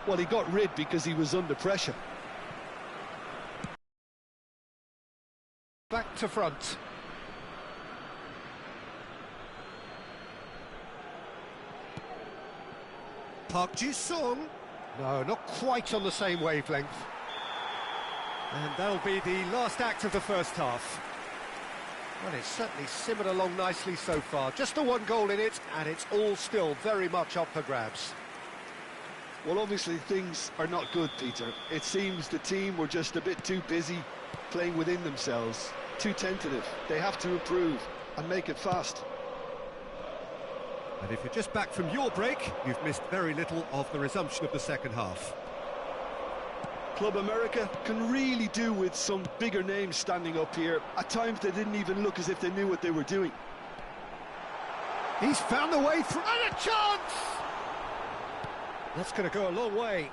Well, he got rid because he was under pressure. Back to front. Park Ji-sung. No, not quite on the same wavelength. And that'll be the last act of the first half. Well, it's certainly simmered along nicely so far. Just the one goal in it, and it's all still very much up for grabs. Well, obviously things are not good, Peter. It seems the team were just a bit too busy playing within themselves, too tentative. They have to improve and make it fast. And if you're just back from your break, you've missed very little of the resumption of the second half. Club America can really do with some bigger names standing up here. At times they didn't even look as if they knew what they were doing. He's found the way through, and a chance! That's going to go a long way.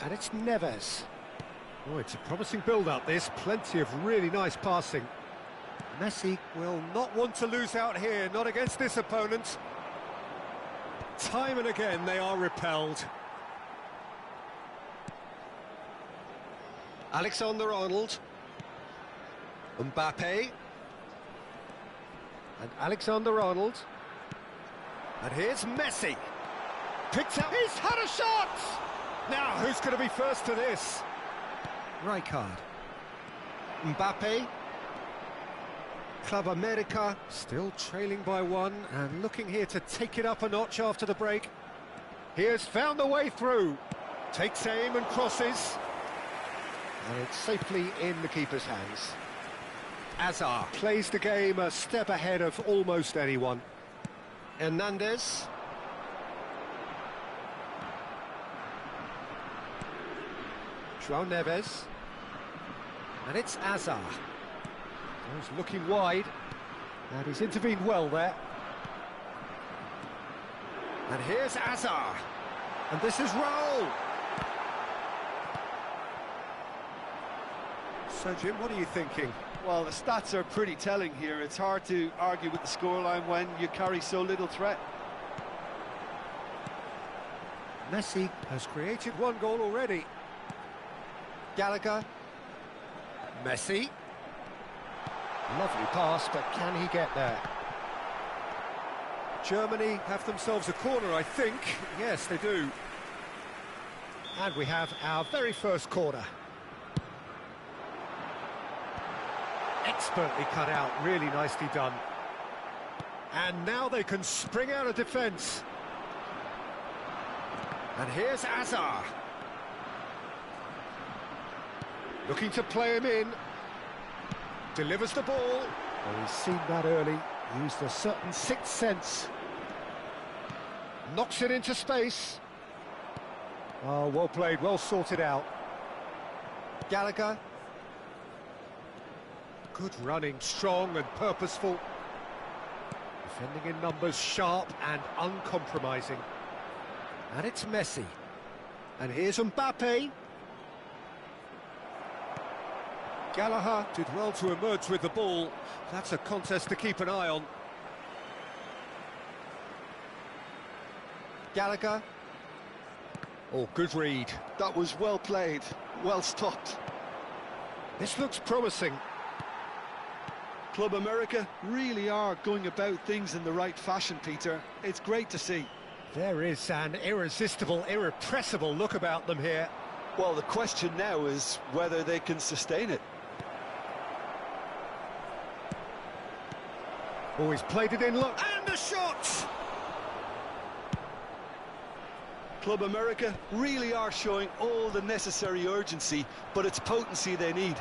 And it's Neves. Oh, it's a promising build-up, this. Plenty of really nice passing. Messi will not want to lose out here, not against this opponent. Time and again they are repelled. Alexander-Arnold. Mbappe. And Alexander-Arnold. And here's Messi. Picked out. He's had a shot! Now, who's going to be first to this? Rijkaard. Mbappe. Club America still trailing by one and looking here to take it up a notch after the break. He has found the way through. Takes aim and crosses. And it's safely in the keeper's hands. Hazard plays the game a step ahead of almost anyone. Hernandez. João Neves. And it's Hazard. He's looking wide. And he's intervened well there. And here's Hazard. And this is Raul. So, Jim, what are you thinking? Well, the stats are pretty telling here. It's hard to argue with the scoreline when you carry so little threat. Messi has created one goal already. Gallagher. Messi. Lovely pass, but can he get there? Germany have themselves a corner, I think. Yes, they do. And we have our very first corner. Expertly cut out, really nicely done. And now they can spring out of defence. And here's Hazard. Looking to play him in. Delivers the ball. Well, he's seen that early. Used a certain sixth sense. Knocks it into space. Oh, well played, well sorted out. Gallagher. Good running, strong and purposeful. Defending in numbers, sharp and uncompromising. And it's Messi. And here's Mbappe. Gallagher did well to emerge with the ball. That's a contest to keep an eye on. Gallagher. Oh, good read. That was well played, well stopped. This looks promising. Club America really are going about things in the right fashion, Peter. It's great to see. There is an irresistible, irrepressible look about them here. Well, the question now is whether they can sustain it. Oh, he's played it in, look, and the shot! Club America really are showing all the necessary urgency, but it's potency they need.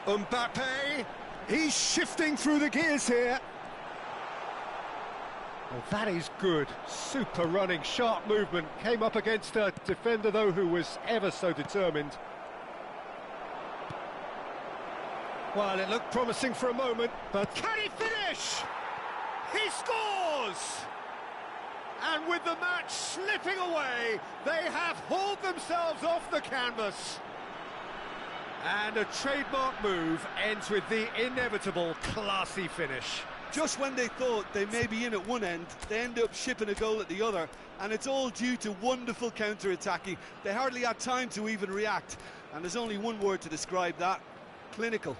Mbappe, he's shifting through the gears here. Well, that is good. Super running, sharp movement. Came up against a defender, though, who was ever so determined. Well, it looked promising for a moment, but can he finish? He scores! And with the match slipping away, they have hauled themselves off the canvas. And a trademark move ends with the inevitable classy finish. Just when they thought they may be in at one end, they end up shipping a goal at the other, and it's all due to wonderful counter-attacking. They hardly had time to even react, and there's only one word to describe that: clinical.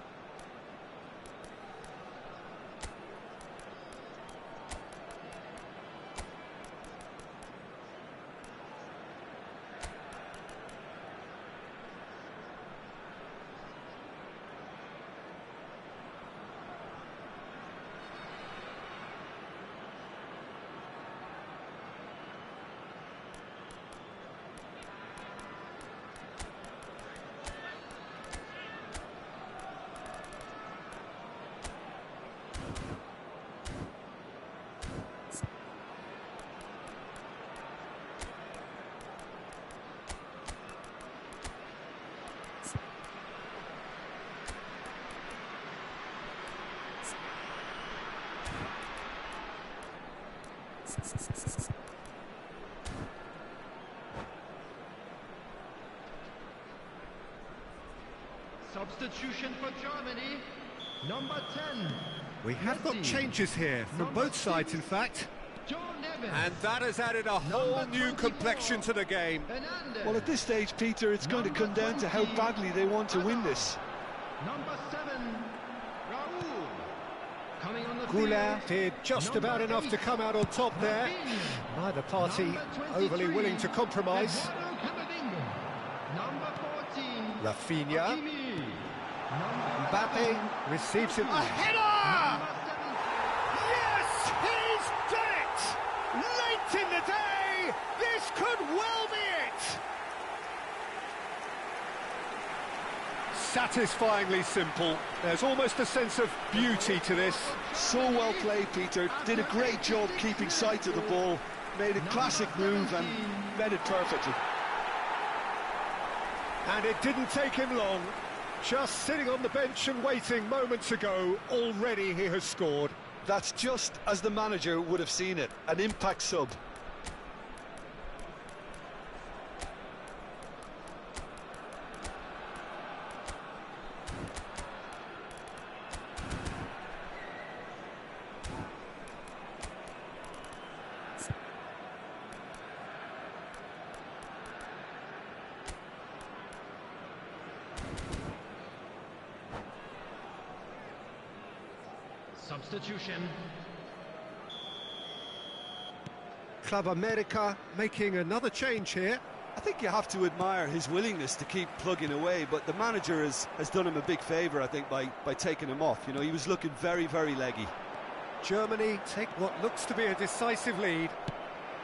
Substitution for Germany, number 10. We have got changes here, from both sides, in fact. And that has added a whole new complexion to the game. Well, at this stage, Peter, it's going to come down to how badly they want to win this. Number 7, Raul. Coming on the Goulart field, did just about enough to come out on top there. Neither party overly willing to compromise. Number 14, Rafinha. Hakimi. Mbappe receives it. A header! Yes, he's done it! Late in the day, this could well be it! Satisfyingly simple. There's almost a sense of beauty to this. So well played, Peter. Did a great job keeping sight of the ball. Made a classic move and read it perfectly. And it didn't take him long. Just sitting on the bench and waiting moments ago, already he has scored. That's just as the manager would have seen it, an impact sub. Substitution. Club America making another change here. I think you have to admire his willingness to keep plugging away, but the manager has done him a big favour, I think, by taking him off. You know, he was looking very, very leggy. Germany take what looks to be a decisive lead.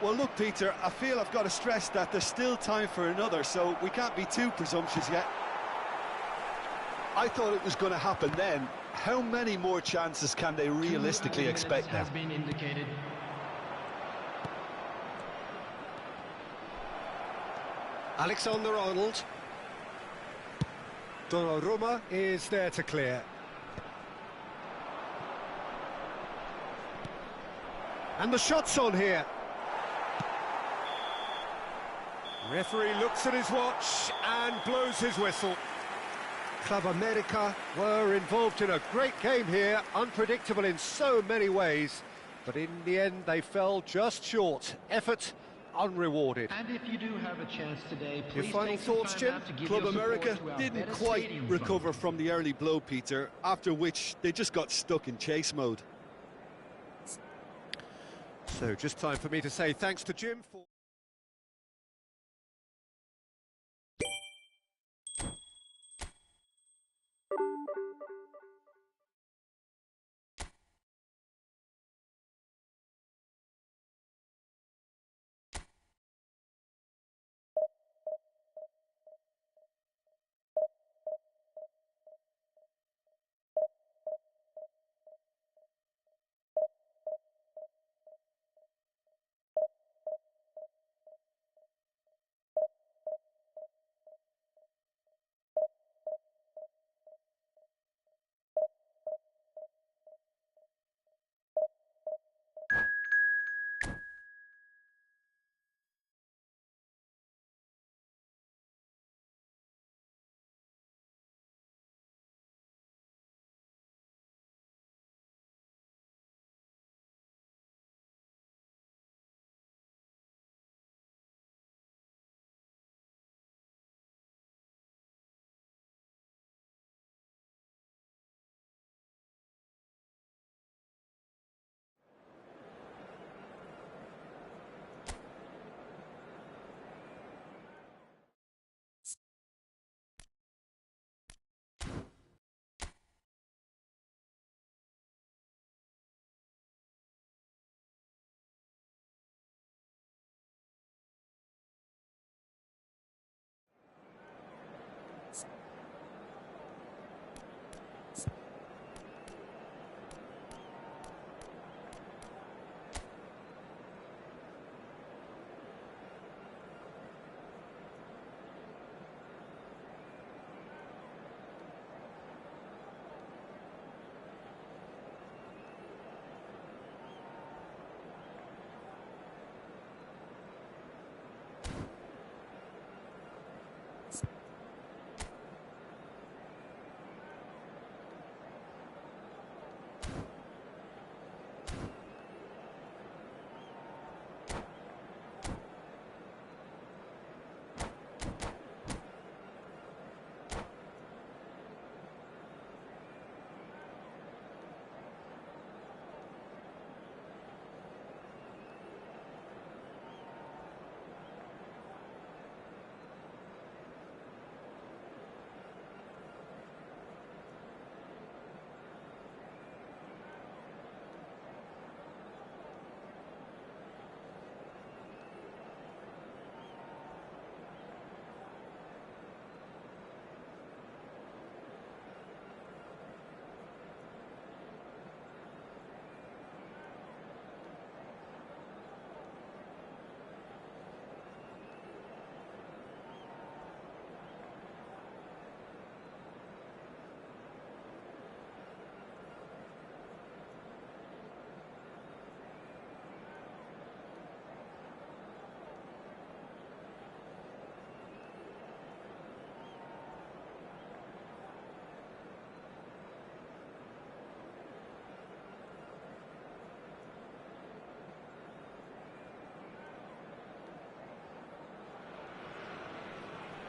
Well, look, Peter, I feel I've got to stress that there's still time for another, so we can't be too presumptuous yet. I thought it was going to happen then. How many more chances can they realistically expect now? Has been indicated. Alexander-Arnold. Donnarumma is there to clear. And the shot's on here. Referee looks at his watch and blows his whistle. Club America were involved in a great game here, unpredictable in so many ways, but in the end they fell just short. Effort unrewarded. And if you do have a chance today, Your please final take some thoughts, time Jim? out to give Club your support America to our didn't better quite stadium recover fund. from the early blow, Peter, after which they just got stuck in chase mode. So just time for me to say thanks to Jim for...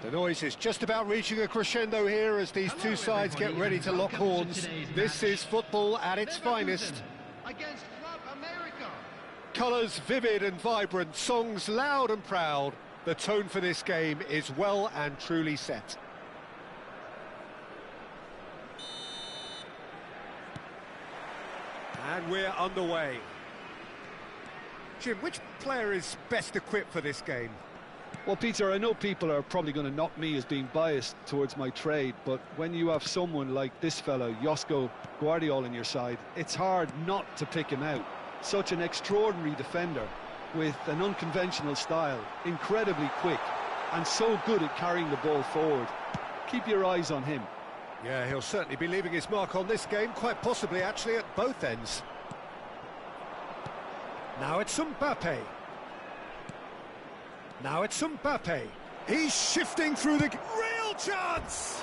The noise is just about reaching a crescendo here as these two sides get ready to lock horns. This is football at its finest. Against Club America. Colours vivid and vibrant, songs loud and proud. The tone for this game is well and truly set. And we're underway. Jim, which player is best equipped for this game? Well, Peter, I know people are probably going to knock me as being biased towards my trade, but when you have someone like this fella, Josko Guardiola, on your side, it's hard not to pick him out. Such an extraordinary defender with an unconventional style, incredibly quick, and so good at carrying the ball forward. Keep your eyes on him. Yeah, he'll certainly be leaving his mark on this game, quite possibly actually at both ends. Now it's Mbappe. Now it's Mbappe. He's shifting through the... Real chance!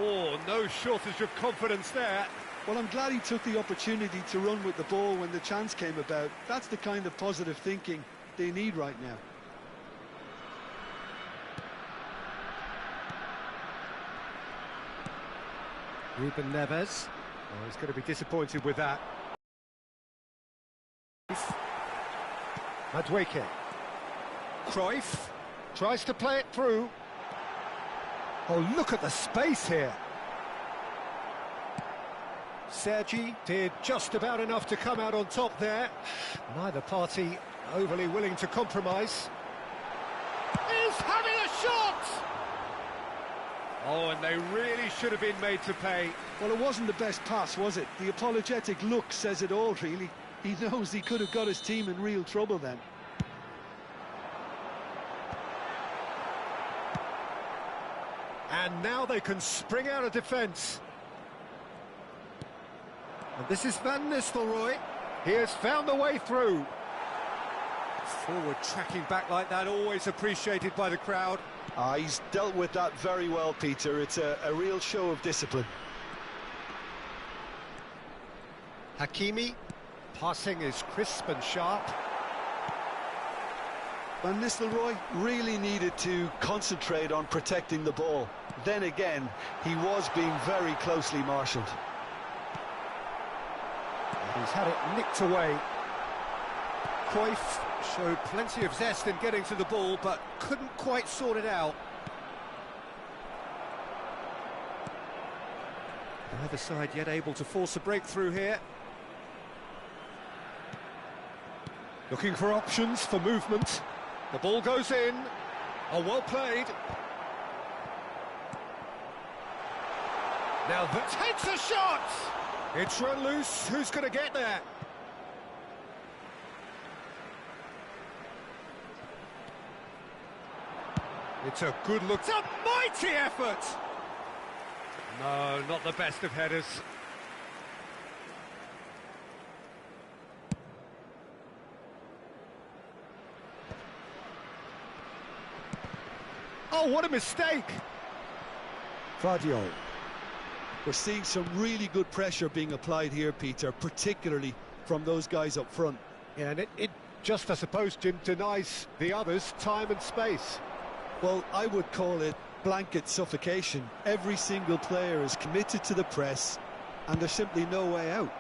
Oh, no shortage of confidence there. Well, I'm glad he took the opportunity to run with the ball when the chance came about. That's the kind of positive thinking they need right now. Ruben Neves. Oh, he's going to be disappointed with that. Madueke. Cruyff tries to play it through. Oh, look at the space here. Sergi did just about enough to come out on top there. Neither party overly willing to compromise. He's having a shot! Oh, and they really should have been made to pay. Well, it wasn't the best pass, was it? The apologetic look says it all, really. He knows he could have got his team in real trouble then. And now they can spring out of defence. And this is Van Nistelrooy. He has found the way through. Forward tracking back like that, always appreciated by the crowd. He's dealt with that very well, Peter. It's a real show of discipline. Hakimi, passing is crisp and sharp. Van Nistelrooy really needed to concentrate on protecting the ball. Then again, he was being very closely marshalled. He's had it nicked away. Cruyff showed plenty of zest in getting to the ball, but couldn't quite sort it out. Neither side yet able to force a breakthrough here. Looking for options for movement. The ball goes in. Oh, well played. Now that takes a shot! It's run loose. Who's going to get there? It's a good look. It's a mighty effort! No, not the best of headers. Oh, what a mistake! Vardiol. We're seeing some really good pressure being applied here, Peter, particularly from those guys up front. Yeah, and it just, I suppose, Jim, denies the others time and space. Well, I would call it blanket suffocation. Every single player is committed to the press, and there's simply no way out.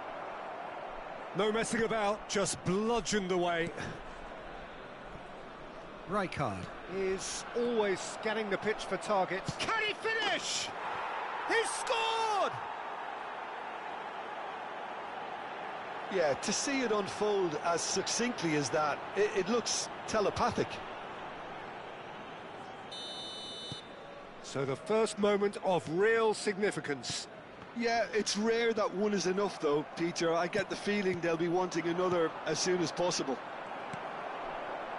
No messing about, just bludgeoned away. Rijkaard is always scanning the pitch for targets. Can he finish? He's scored! Yeah, to see it unfold as succinctly as that, it looks telepathic. So the first moment of real significance. Yeah, it's rare that one is enough, though, Peter. I get the feeling they'll be wanting another as soon as possible.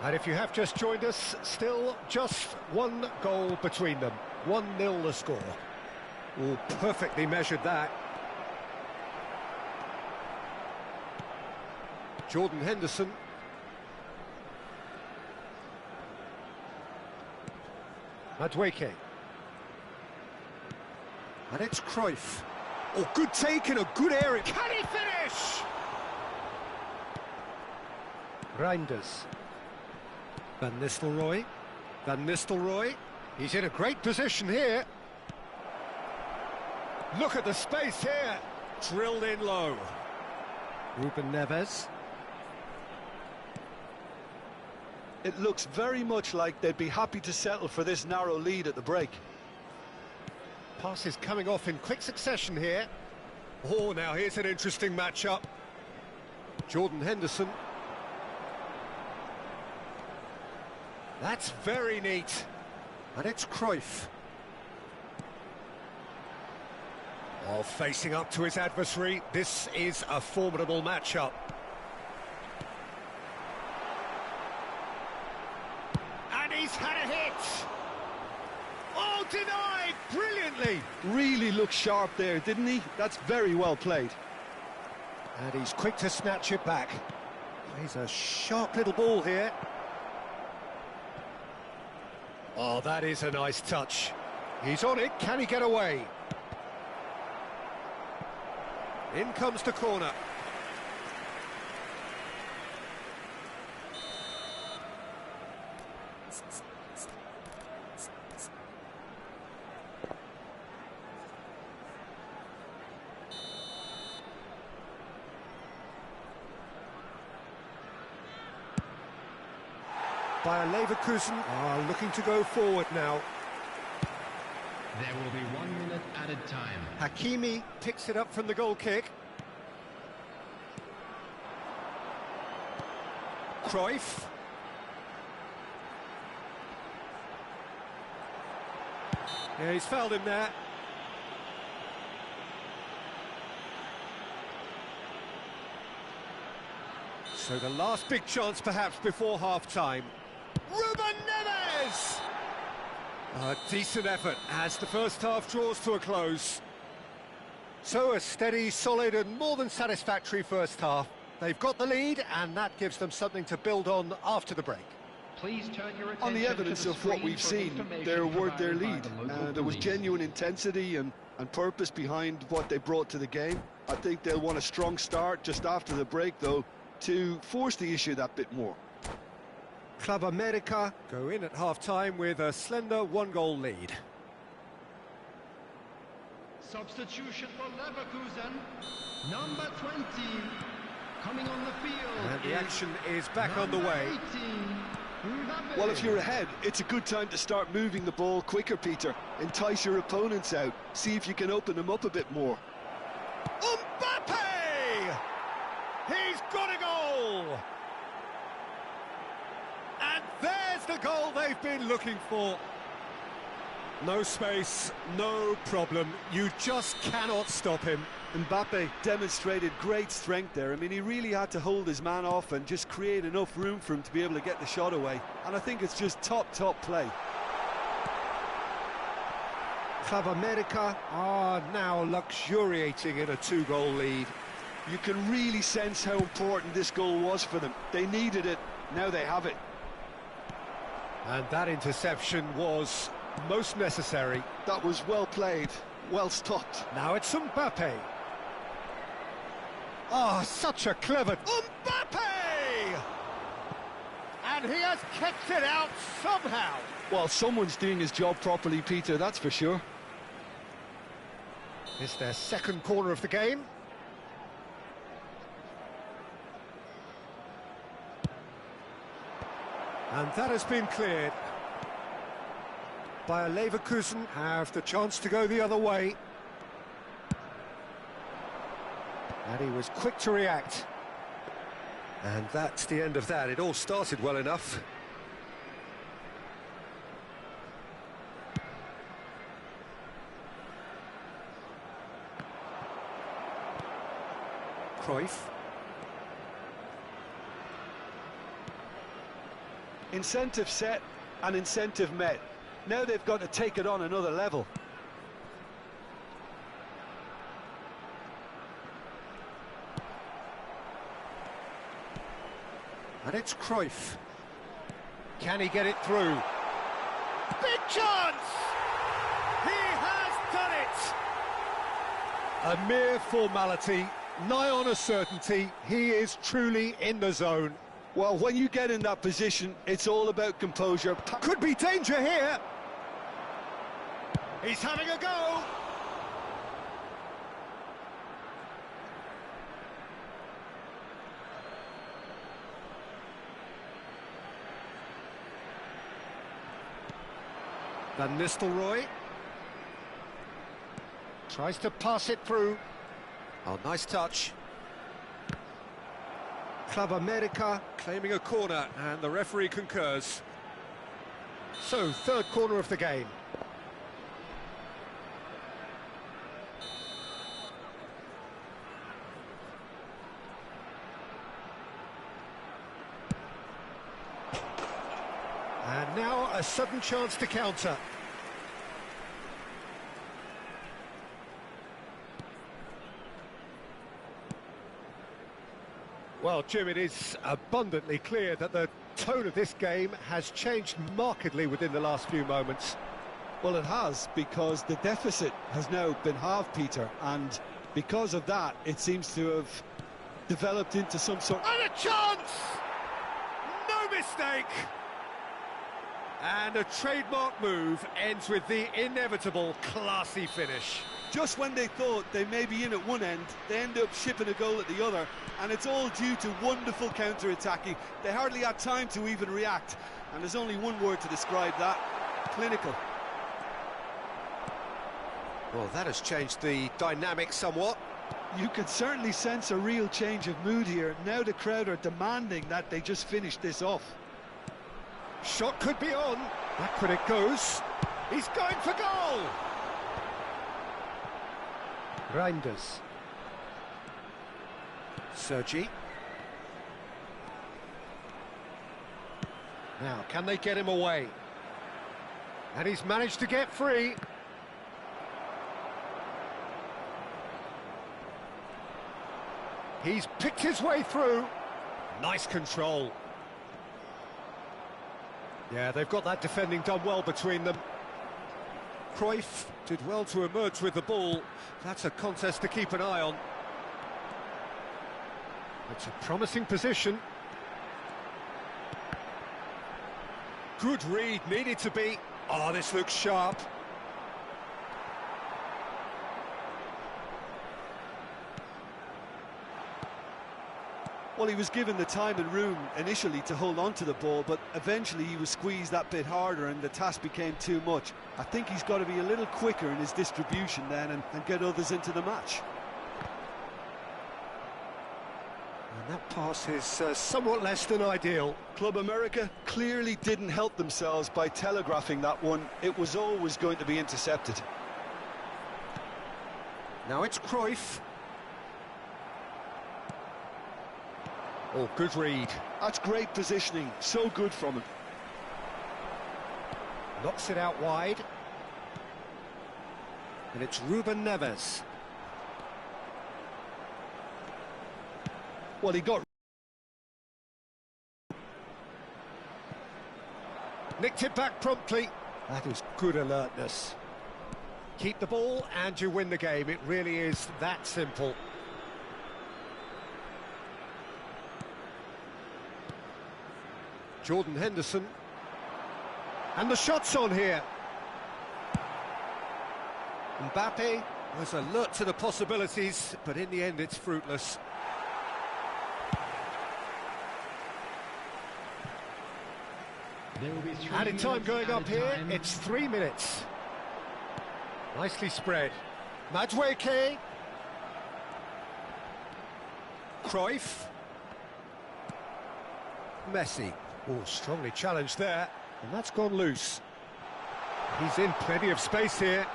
And if you have just joined us, still just one goal between them. 1-0 the score. Oh, perfectly measured that. Jordan Henderson. Madueke. And it's Cruyff. Oh, good take in a good area. Can he finish? Reinders. Van Nistelrooy. Van Nistelrooy. He's in a great position here. Look at the space here. Drilled in low. Ruben Neves. It looks very much like they'd be happy to settle for this narrow lead at the break. Passes coming off in quick succession here. Oh, now here's an interesting matchup. Jordan Henderson. That's very neat. And it's Cruyff. Oh, facing up to his adversary. This is a formidable matchup. And he's had a hit. Oh, denied brilliantly. Really looked sharp there, didn't he? That's very well played. And he's quick to snatch it back. He's a sharp little ball here. Oh, that is a nice touch. He's on it. Can he get away? In comes the corner. Bayer Leverkusen are looking to go forward now. There will be 1 minute added time. Hakimi picks it up from the goal kick. Cruyff. Yeah, he's fouled him there. So the last big chance perhaps before half-time. Ruben Neves! A decent effort as the first half draws to a close. So a steady, solid and more than satisfactory first half. They've got the lead and that gives them something to build on after the break. Please turn your attention On the evidence to the of what screen we've for seen, information they were their provided by lead. the local There was police. genuine intensity and purpose behind what they brought to the game. I think they'll want a strong start just after the break, though, to force the issue that bit more. Club America go in at half-time with a slender one-goal lead. Substitution for Leverkusen, number 20. Coming on the field. And the is action is back number underway. 18, Mbappe. Well, if you're ahead, it's a good time to start moving the ball quicker, Peter. Entice your opponents out. See if you can open them up a bit more. Mbappe! He's got a goal! And there's the goal they've been looking for. No space, no problem. You just cannot stop him. Mbappe demonstrated great strength there. I mean, he really had to hold his man off and just create enough room for him to be able to get the shot away. And I think it's just top play. Club America are now luxuriating in a two-goal lead. You can really sense how important this goal was for them. They needed it, now they have it. And that interception was most necessary. That was well played, well stopped. Now it's Mbappe. Oh, such a clever... Mbappe! And he has kicked it out somehow. Well, someone's doing his job properly, Peter, that's for sure. It's their second corner of the game. And that has been cleared. Bayer Leverkusen have the chance to go the other way. And he was quick to react. And that's the end of that. It all started well enough. Cruyff. Incentive set and incentive met. Now they've got to take it on another level. And it's Cruyff. Can he get it through? Big chance! He has done it! A mere formality, nigh on a certainty. He is truly in the zone. Well, when you get in that position, it's all about composure. Could be danger here. He's having a go! Van Nistelrooy tries to pass it through. Oh, nice touch. Club America claiming a corner, and the referee concurs. So, third corner of the game. And now a sudden chance to counter. Well, Jim, it is abundantly clear that the tone of this game has changed markedly within the last few moments. Well, it has, because the deficit has now been halved, Peter, and because of that, it seems to have developed into some sort... And a chance! No mistake! And a trademark move ends with the inevitable classy finish. Just when they thought they may be in at one end, they end up shipping a goal at the other, and it's all due to wonderful counter-attacking. They hardly had time to even react, and there's only one word to describe that: clinical. Well, that has changed the dynamic somewhat. You can certainly sense a real change of mood here. Now the crowd are demanding that they just finish this off. Shot could be on. Back when it goes. He's going for goal! Reinders. Sergi. Now, can they get him away? And he's managed to get free. He's picked his way through. Nice control. Yeah, they've got that defending done well between them. Cruyff did well to emerge with the ball. That's a contest to keep an eye on. It's a promising position. Good read, needed to be. Oh, this looks sharp. Well, he was given the time and room initially to hold on to the ball, but eventually he was squeezed that bit harder and the task became too much. I think he's got to be a little quicker in his distribution then and get others into the match. And that pass is somewhat less than ideal. Club America clearly didn't help themselves by telegraphing that one. It was always going to be intercepted. Now it's Cruyff. Oh, good read. That's great positioning, so good from him. Knocks it out wide. And it's Ruben Neves. Well, he got... Nicked it back promptly. That is good alertness. Keep the ball and you win the game. It really is that simple. Jordan Henderson. And the shot's on here. Mbappe was alert to the possibilities, but in the end it's fruitless. There will be 3 Added time minutes going up added here, time. it's 3 minutes. Nicely spread. Madueke. Cruyff. Messi. Oh, strongly challenged there, and that's gone loose. He's in plenty of space here.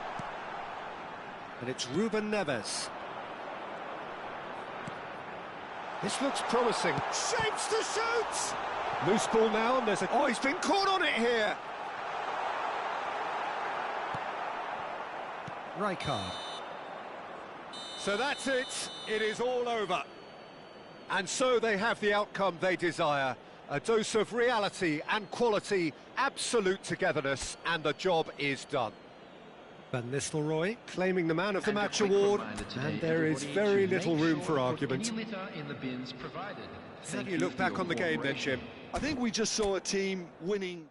And it's Ruben Neves. This looks promising. Shapes to shoot! Loose ball now, and there's a... Oh, he's been caught on it here! Rijkaard. So that's it. It is all over. And so they have the outcome they desire. A dose of reality and quality, absolute togetherness, and the job is done. Van Nistelrooy claiming the Man of the Match award, and there is very little room for argument. How do you look back on the game then, Jim? I think we just saw a team winning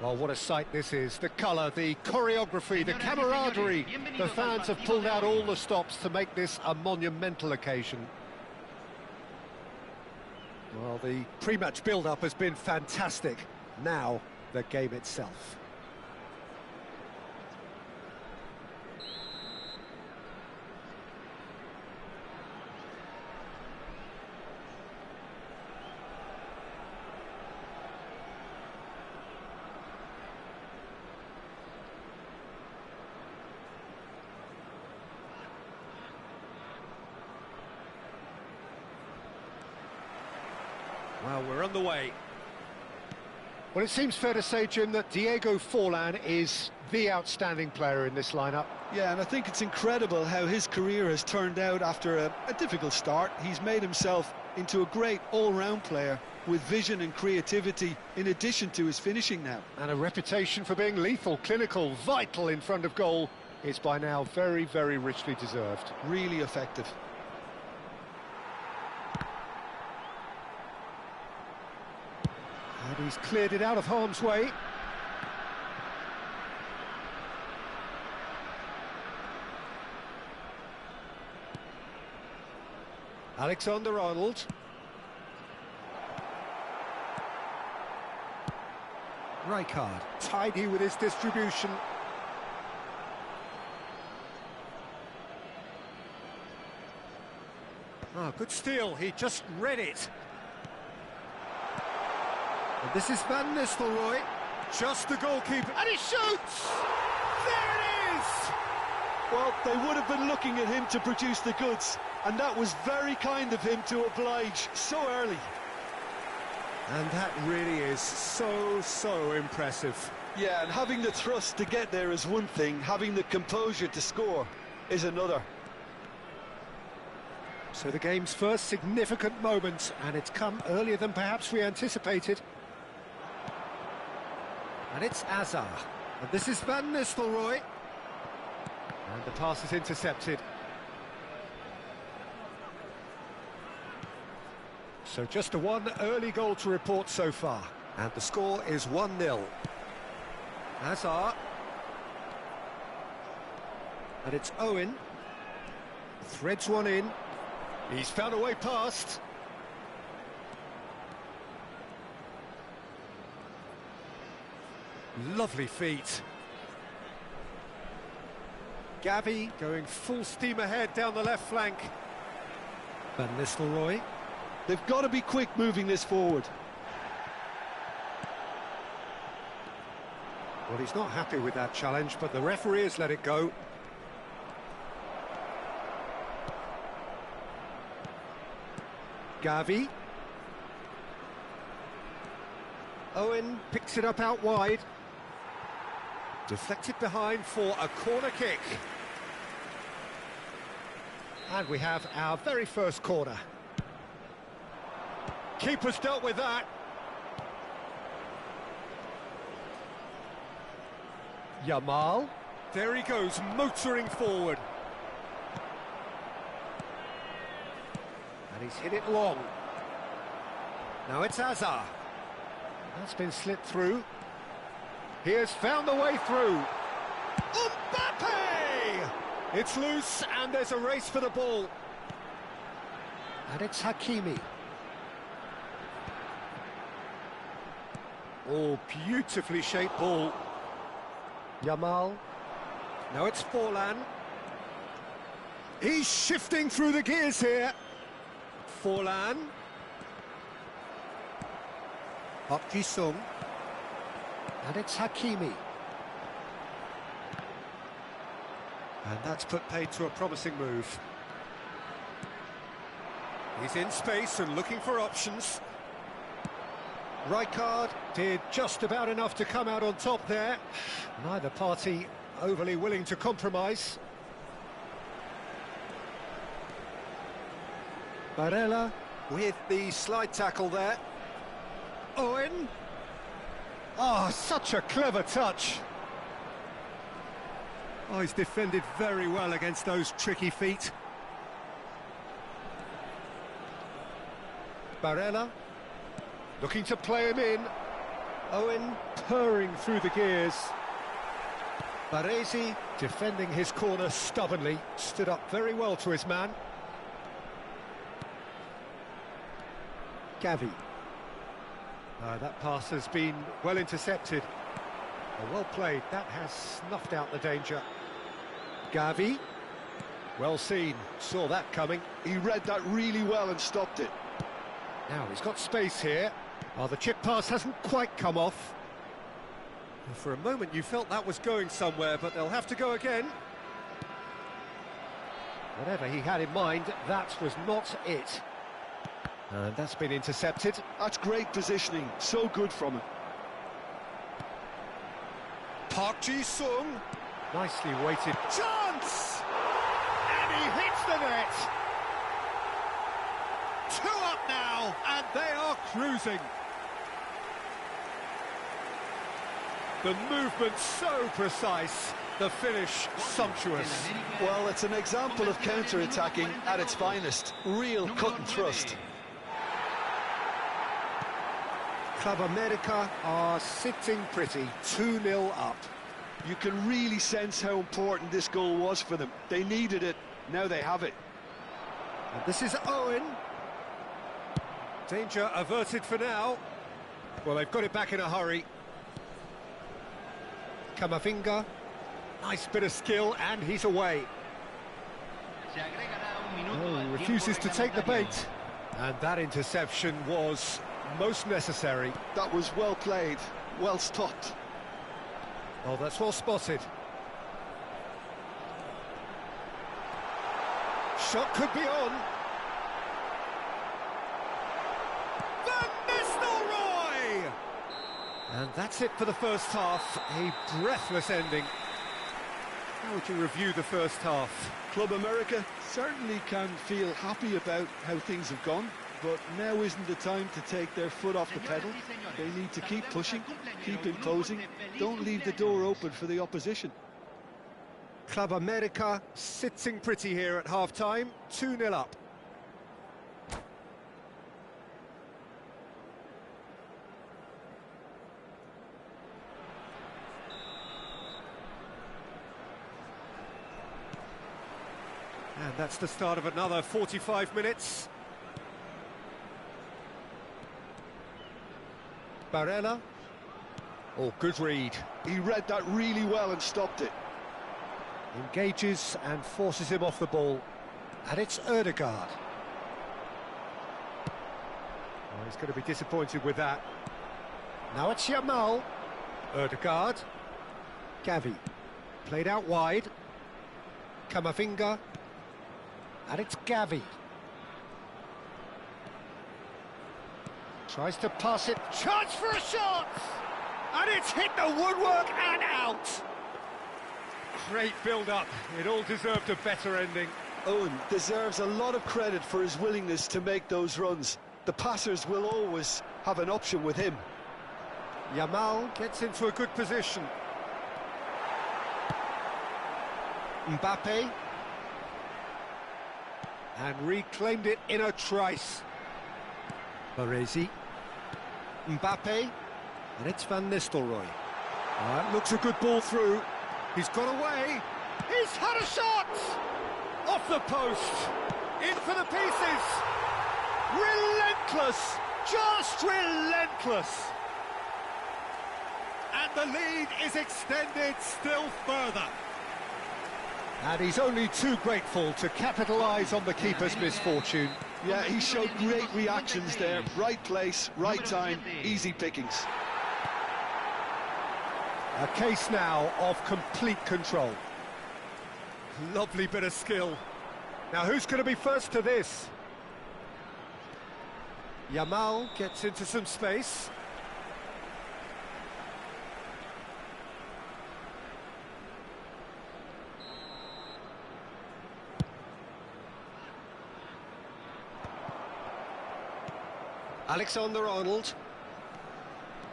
Well, what a sight this is. The colour, the choreography, the camaraderie. The fans have pulled out all the stops to make this a monumental occasion. Well, the pre-match build-up has been fantastic. Now, the game itself. Well, we're on the way. Well, it seems fair to say, Jim, that Diego Forlan is the outstanding player in this lineup. Yeah, and I think it's incredible how his career has turned out after a difficult start. He's made himself into a great all-round player with vision and creativity in addition to his finishing now. And a reputation for being lethal, clinical, vital in front of goal is by now very, very richly deserved. Really effective. And he's cleared it out of harm's way. Alexander-Arnold. Rijkaard, tidy with his distribution. Oh, good steal, he just read it. And this is Van Nistelrooy, just the goalkeeper, and he shoots! There it is! Well, they would have been looking at him to produce the goods, and that was very kind of him to oblige so early. And that really is so impressive. Yeah, and having the thrust to get there is one thing, having the composure to score is another. So the game's first significant moment, and it's come earlier than perhaps we anticipated. And it's Azar. And this is Van Nistelrooy. And the pass is intercepted. So just the one early goal to report so far. And the score is 1-0. Azar. And it's Owen. Threads one in. He's found a way past. Lovely feet. Gavi going full steam ahead down the left flank. Van Nistelrooy. They've got to be quick moving this forward. Well, he's not happy with that challenge, but the referee has let it go. Gavi. Owen picks it up out wide. Deflected behind for a corner kick. And we have our very first corner. Keeper's dealt with that. Yamal. There he goes, motoring forward. And he's hit it long. Now it's Azar. That's been slipped through. He has found the way through. Mbappe! It's loose and there's a race for the ball. And it's Hakimi. Oh, beautifully shaped ball. Yamal. Now it's Forlan. He's shifting through the gears here. Forlan. Park Ji-sung. And it's Hakimi. And that's put paid to a promising move. He's in space and looking for options. Rijkaard did just about enough to come out on top there. Neither party overly willing to compromise. Barella with the slide tackle there. Owen. Oh, such a clever touch. Oh, he's defended very well against those tricky feet. Barella looking to play him in. Owen purring through the gears. Baresi defending his corner stubbornly, stood up very well to his man. Gavi. That pass has been well intercepted. Well played, that has snuffed out the danger. Gavi. Well seen, saw that coming. He read that really well and stopped it. Now he's got space here. The chip pass hasn't quite come off. For a moment you felt that was going somewhere, but they'll have to go again. Whatever he had in mind, that was not it. And that's been intercepted. That's great positioning, so good from him. Park Ji-sung. Nicely weighted. Chance! And he hits the net! 2 up now, and they are cruising. The movement so precise, the finish sumptuous. Well, it's an example of counter-attacking at its finest. Real cut and thrust. Club America are sitting pretty, 2-0 up. You can really sense how important this goal was for them. They needed it, now they have it. And this is Owen. Danger averted for now. Well, they've got it back in a hurry. Camavinga, nice bit of skill, and he's away. Oh, refuses to take the bait. And that interception was most necessary. That was well played, well stopped. Oh, that's well spotted. Shot could be on. Van Nistelrooy! And that's it for the first half. A breathless ending. How would you review the first half? Club America certainly can feel happy about how things have gone, but now isn't the time to take their foot off the pedal. They need to keep pushing, keep imposing, don't leave the door open for the opposition. Club America sitting pretty here at half-time, 2-0 up. And that's the start of another 45 minutes. Barella. Oh, good read. He read that really well and stopped it. Engages and forces him off the ball. And it's Ødegaard. Oh, he's going to be disappointed with that. Now it's Yamal. Ødegaard. Gavi. Played out wide. Camavinga. And it's Gavi. Tries to pass it. Chance for a shot! And it's hit the woodwork and out. Great build-up. It all deserved a better ending. Owen deserves a lot of credit for his willingness to make those runs. The passers will always have an option with him. Yamal gets into a good position. Mbappe. And reclaimed it in a trice. Baresi. Mbappe. And it's Van Nistelrooy. That looks a good ball through. He's got away. He's had a shot! Off the post. In for the pieces. Relentless. Just relentless. And the lead is extended still further. And he's only too grateful to capitalise on the keeper's misfortune. Yeah, he showed great reactions there. Right place, right time, easy pickings. A case now of complete control. Lovely bit of skill. Now who's going to be first to this? Yamal gets into some space. Alexander-Arnold.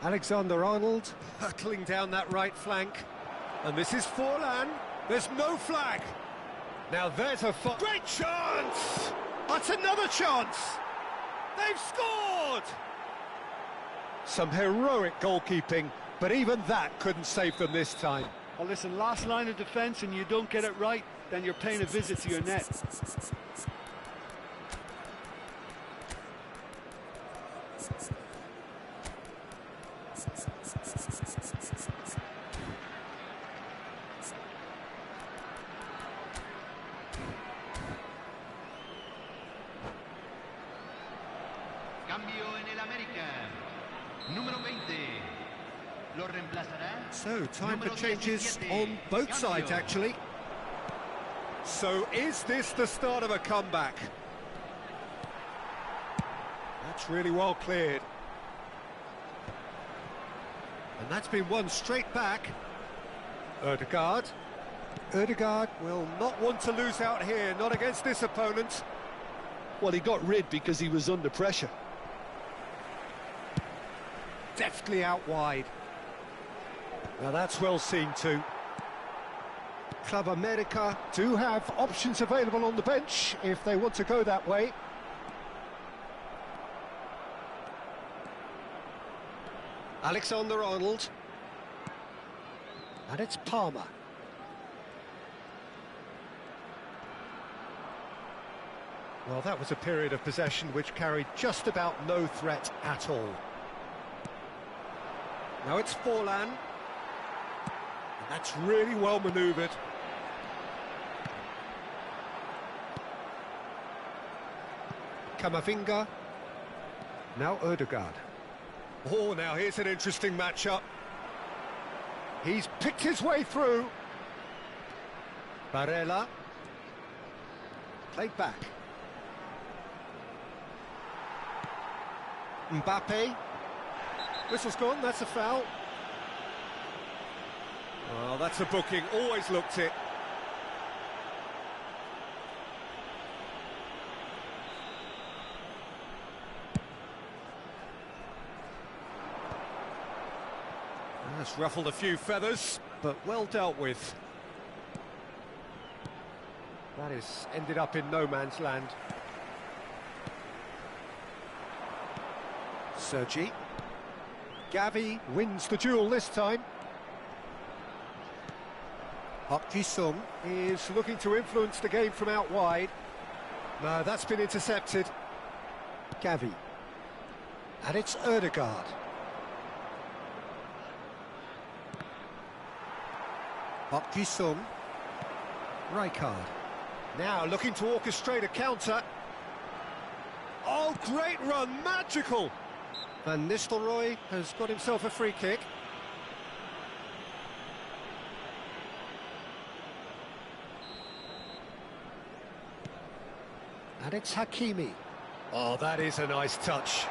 Alexander-Arnold hurtling down that right flank. And this is Forlan. There's no flag. Now there's a great chance! That's another chance! They've scored! Some heroic goalkeeping, but even that couldn't save them this time. Well, listen, last line of defence and you don't get it right, then you're paying a visit to your net. Cambio en el América. Número 20. Lo reemplazará. So, time for número changes 17. on both Cambio. sides, actually. So, is this the start of a comeback? That's really well cleared. And that's been won straight back. Ødegaard. Ødegaard will not want to lose out here, not against this opponent. Well, he got rid because he was under pressure. Deftly out wide. Now that's well seen too. Club America do have options available on the bench if they want to go that way. Alexander-Arnold. And it's Palmer. Well, that was a period of possession which carried just about no threat at all. Now it's Forlan. And that's really well manoeuvred. Camavinga. Now Ødegaard. Oh, now here's an interesting matchup. He's picked his way through. Barella. Played back. Mbappe. Whistle's gone, that's a foul. Well, that's a booking, always looked it. That's ruffled a few feathers, but well dealt with. That is ended up in no man's land. Sergi. Gavi wins the duel this time. Park Ji-sung is looking to influence the game from out wide. No, that's been intercepted. Gavi. And it's Ødegaard. Park Ji-sung. Rijkaard. Now looking to orchestrate a counter. Oh, great run, magical! Van Nistelrooy has got himself a free kick. And it's Hakimi. Oh, that is a nice touch.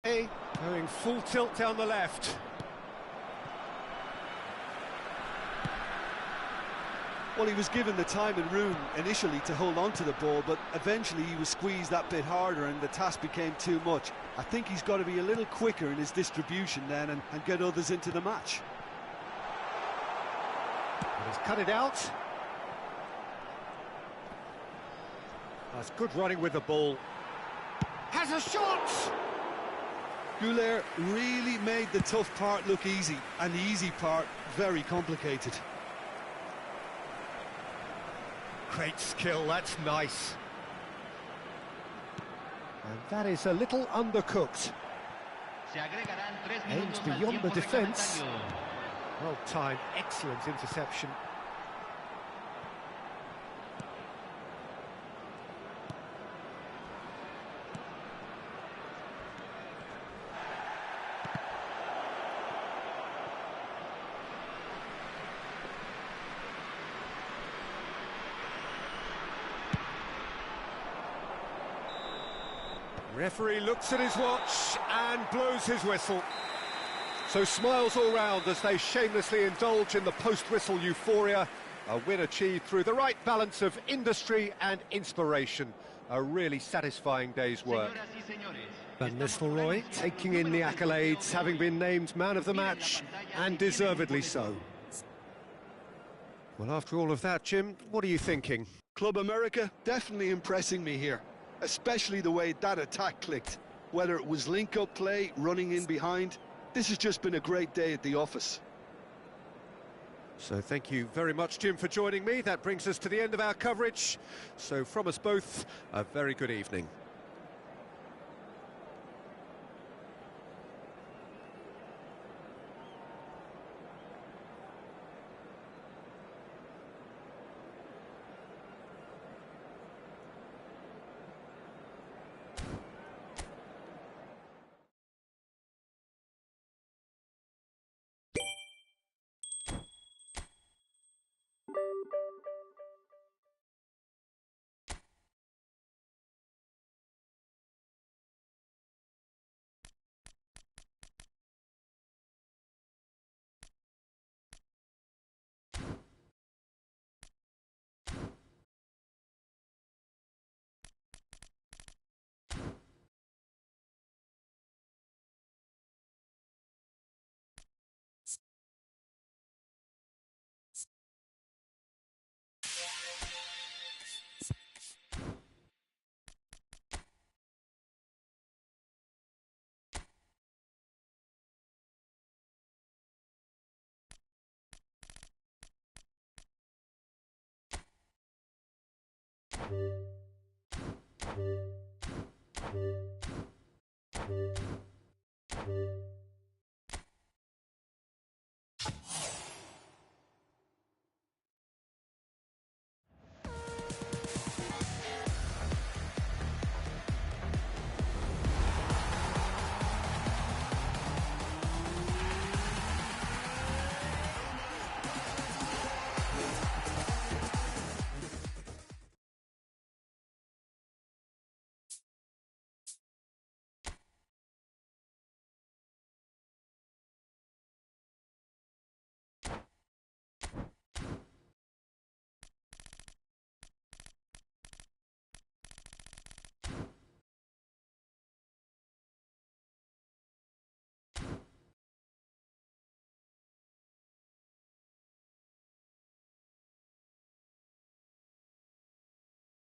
Going full tilt down the left. Well, he was given the time and room initially to hold on to the ball, but eventually he was squeezed that bit harder and the task became too much. I think he's got to be a little quicker in his distribution then and get others into the match. He's cut it out. That's good running with the ball. Has a shot! Goulet really made the tough part look easy, and the easy part very complicated. Great skill, that's nice. And that is a little undercooked. Aims beyond the defence. Well timed, excellent interception. Referee looks at his watch and blows his whistle. So smiles all round as they shamelessly indulge in the post-whistle euphoria. A win achieved through the right balance of industry and inspiration. A really satisfying day's work. Van Nistelrooy taking in the accolades, having been named man of the match, and deservedly so. Well, after all of that, Jim, what are you thinking? Club America definitely impressing me here, especially the way that attack clicked. Whether it was link-up play, running in behind, this has just been a great day at the office. So thank you very much, Jim, for joining me. That brings us to the end of our coverage. So from us both, a very good evening.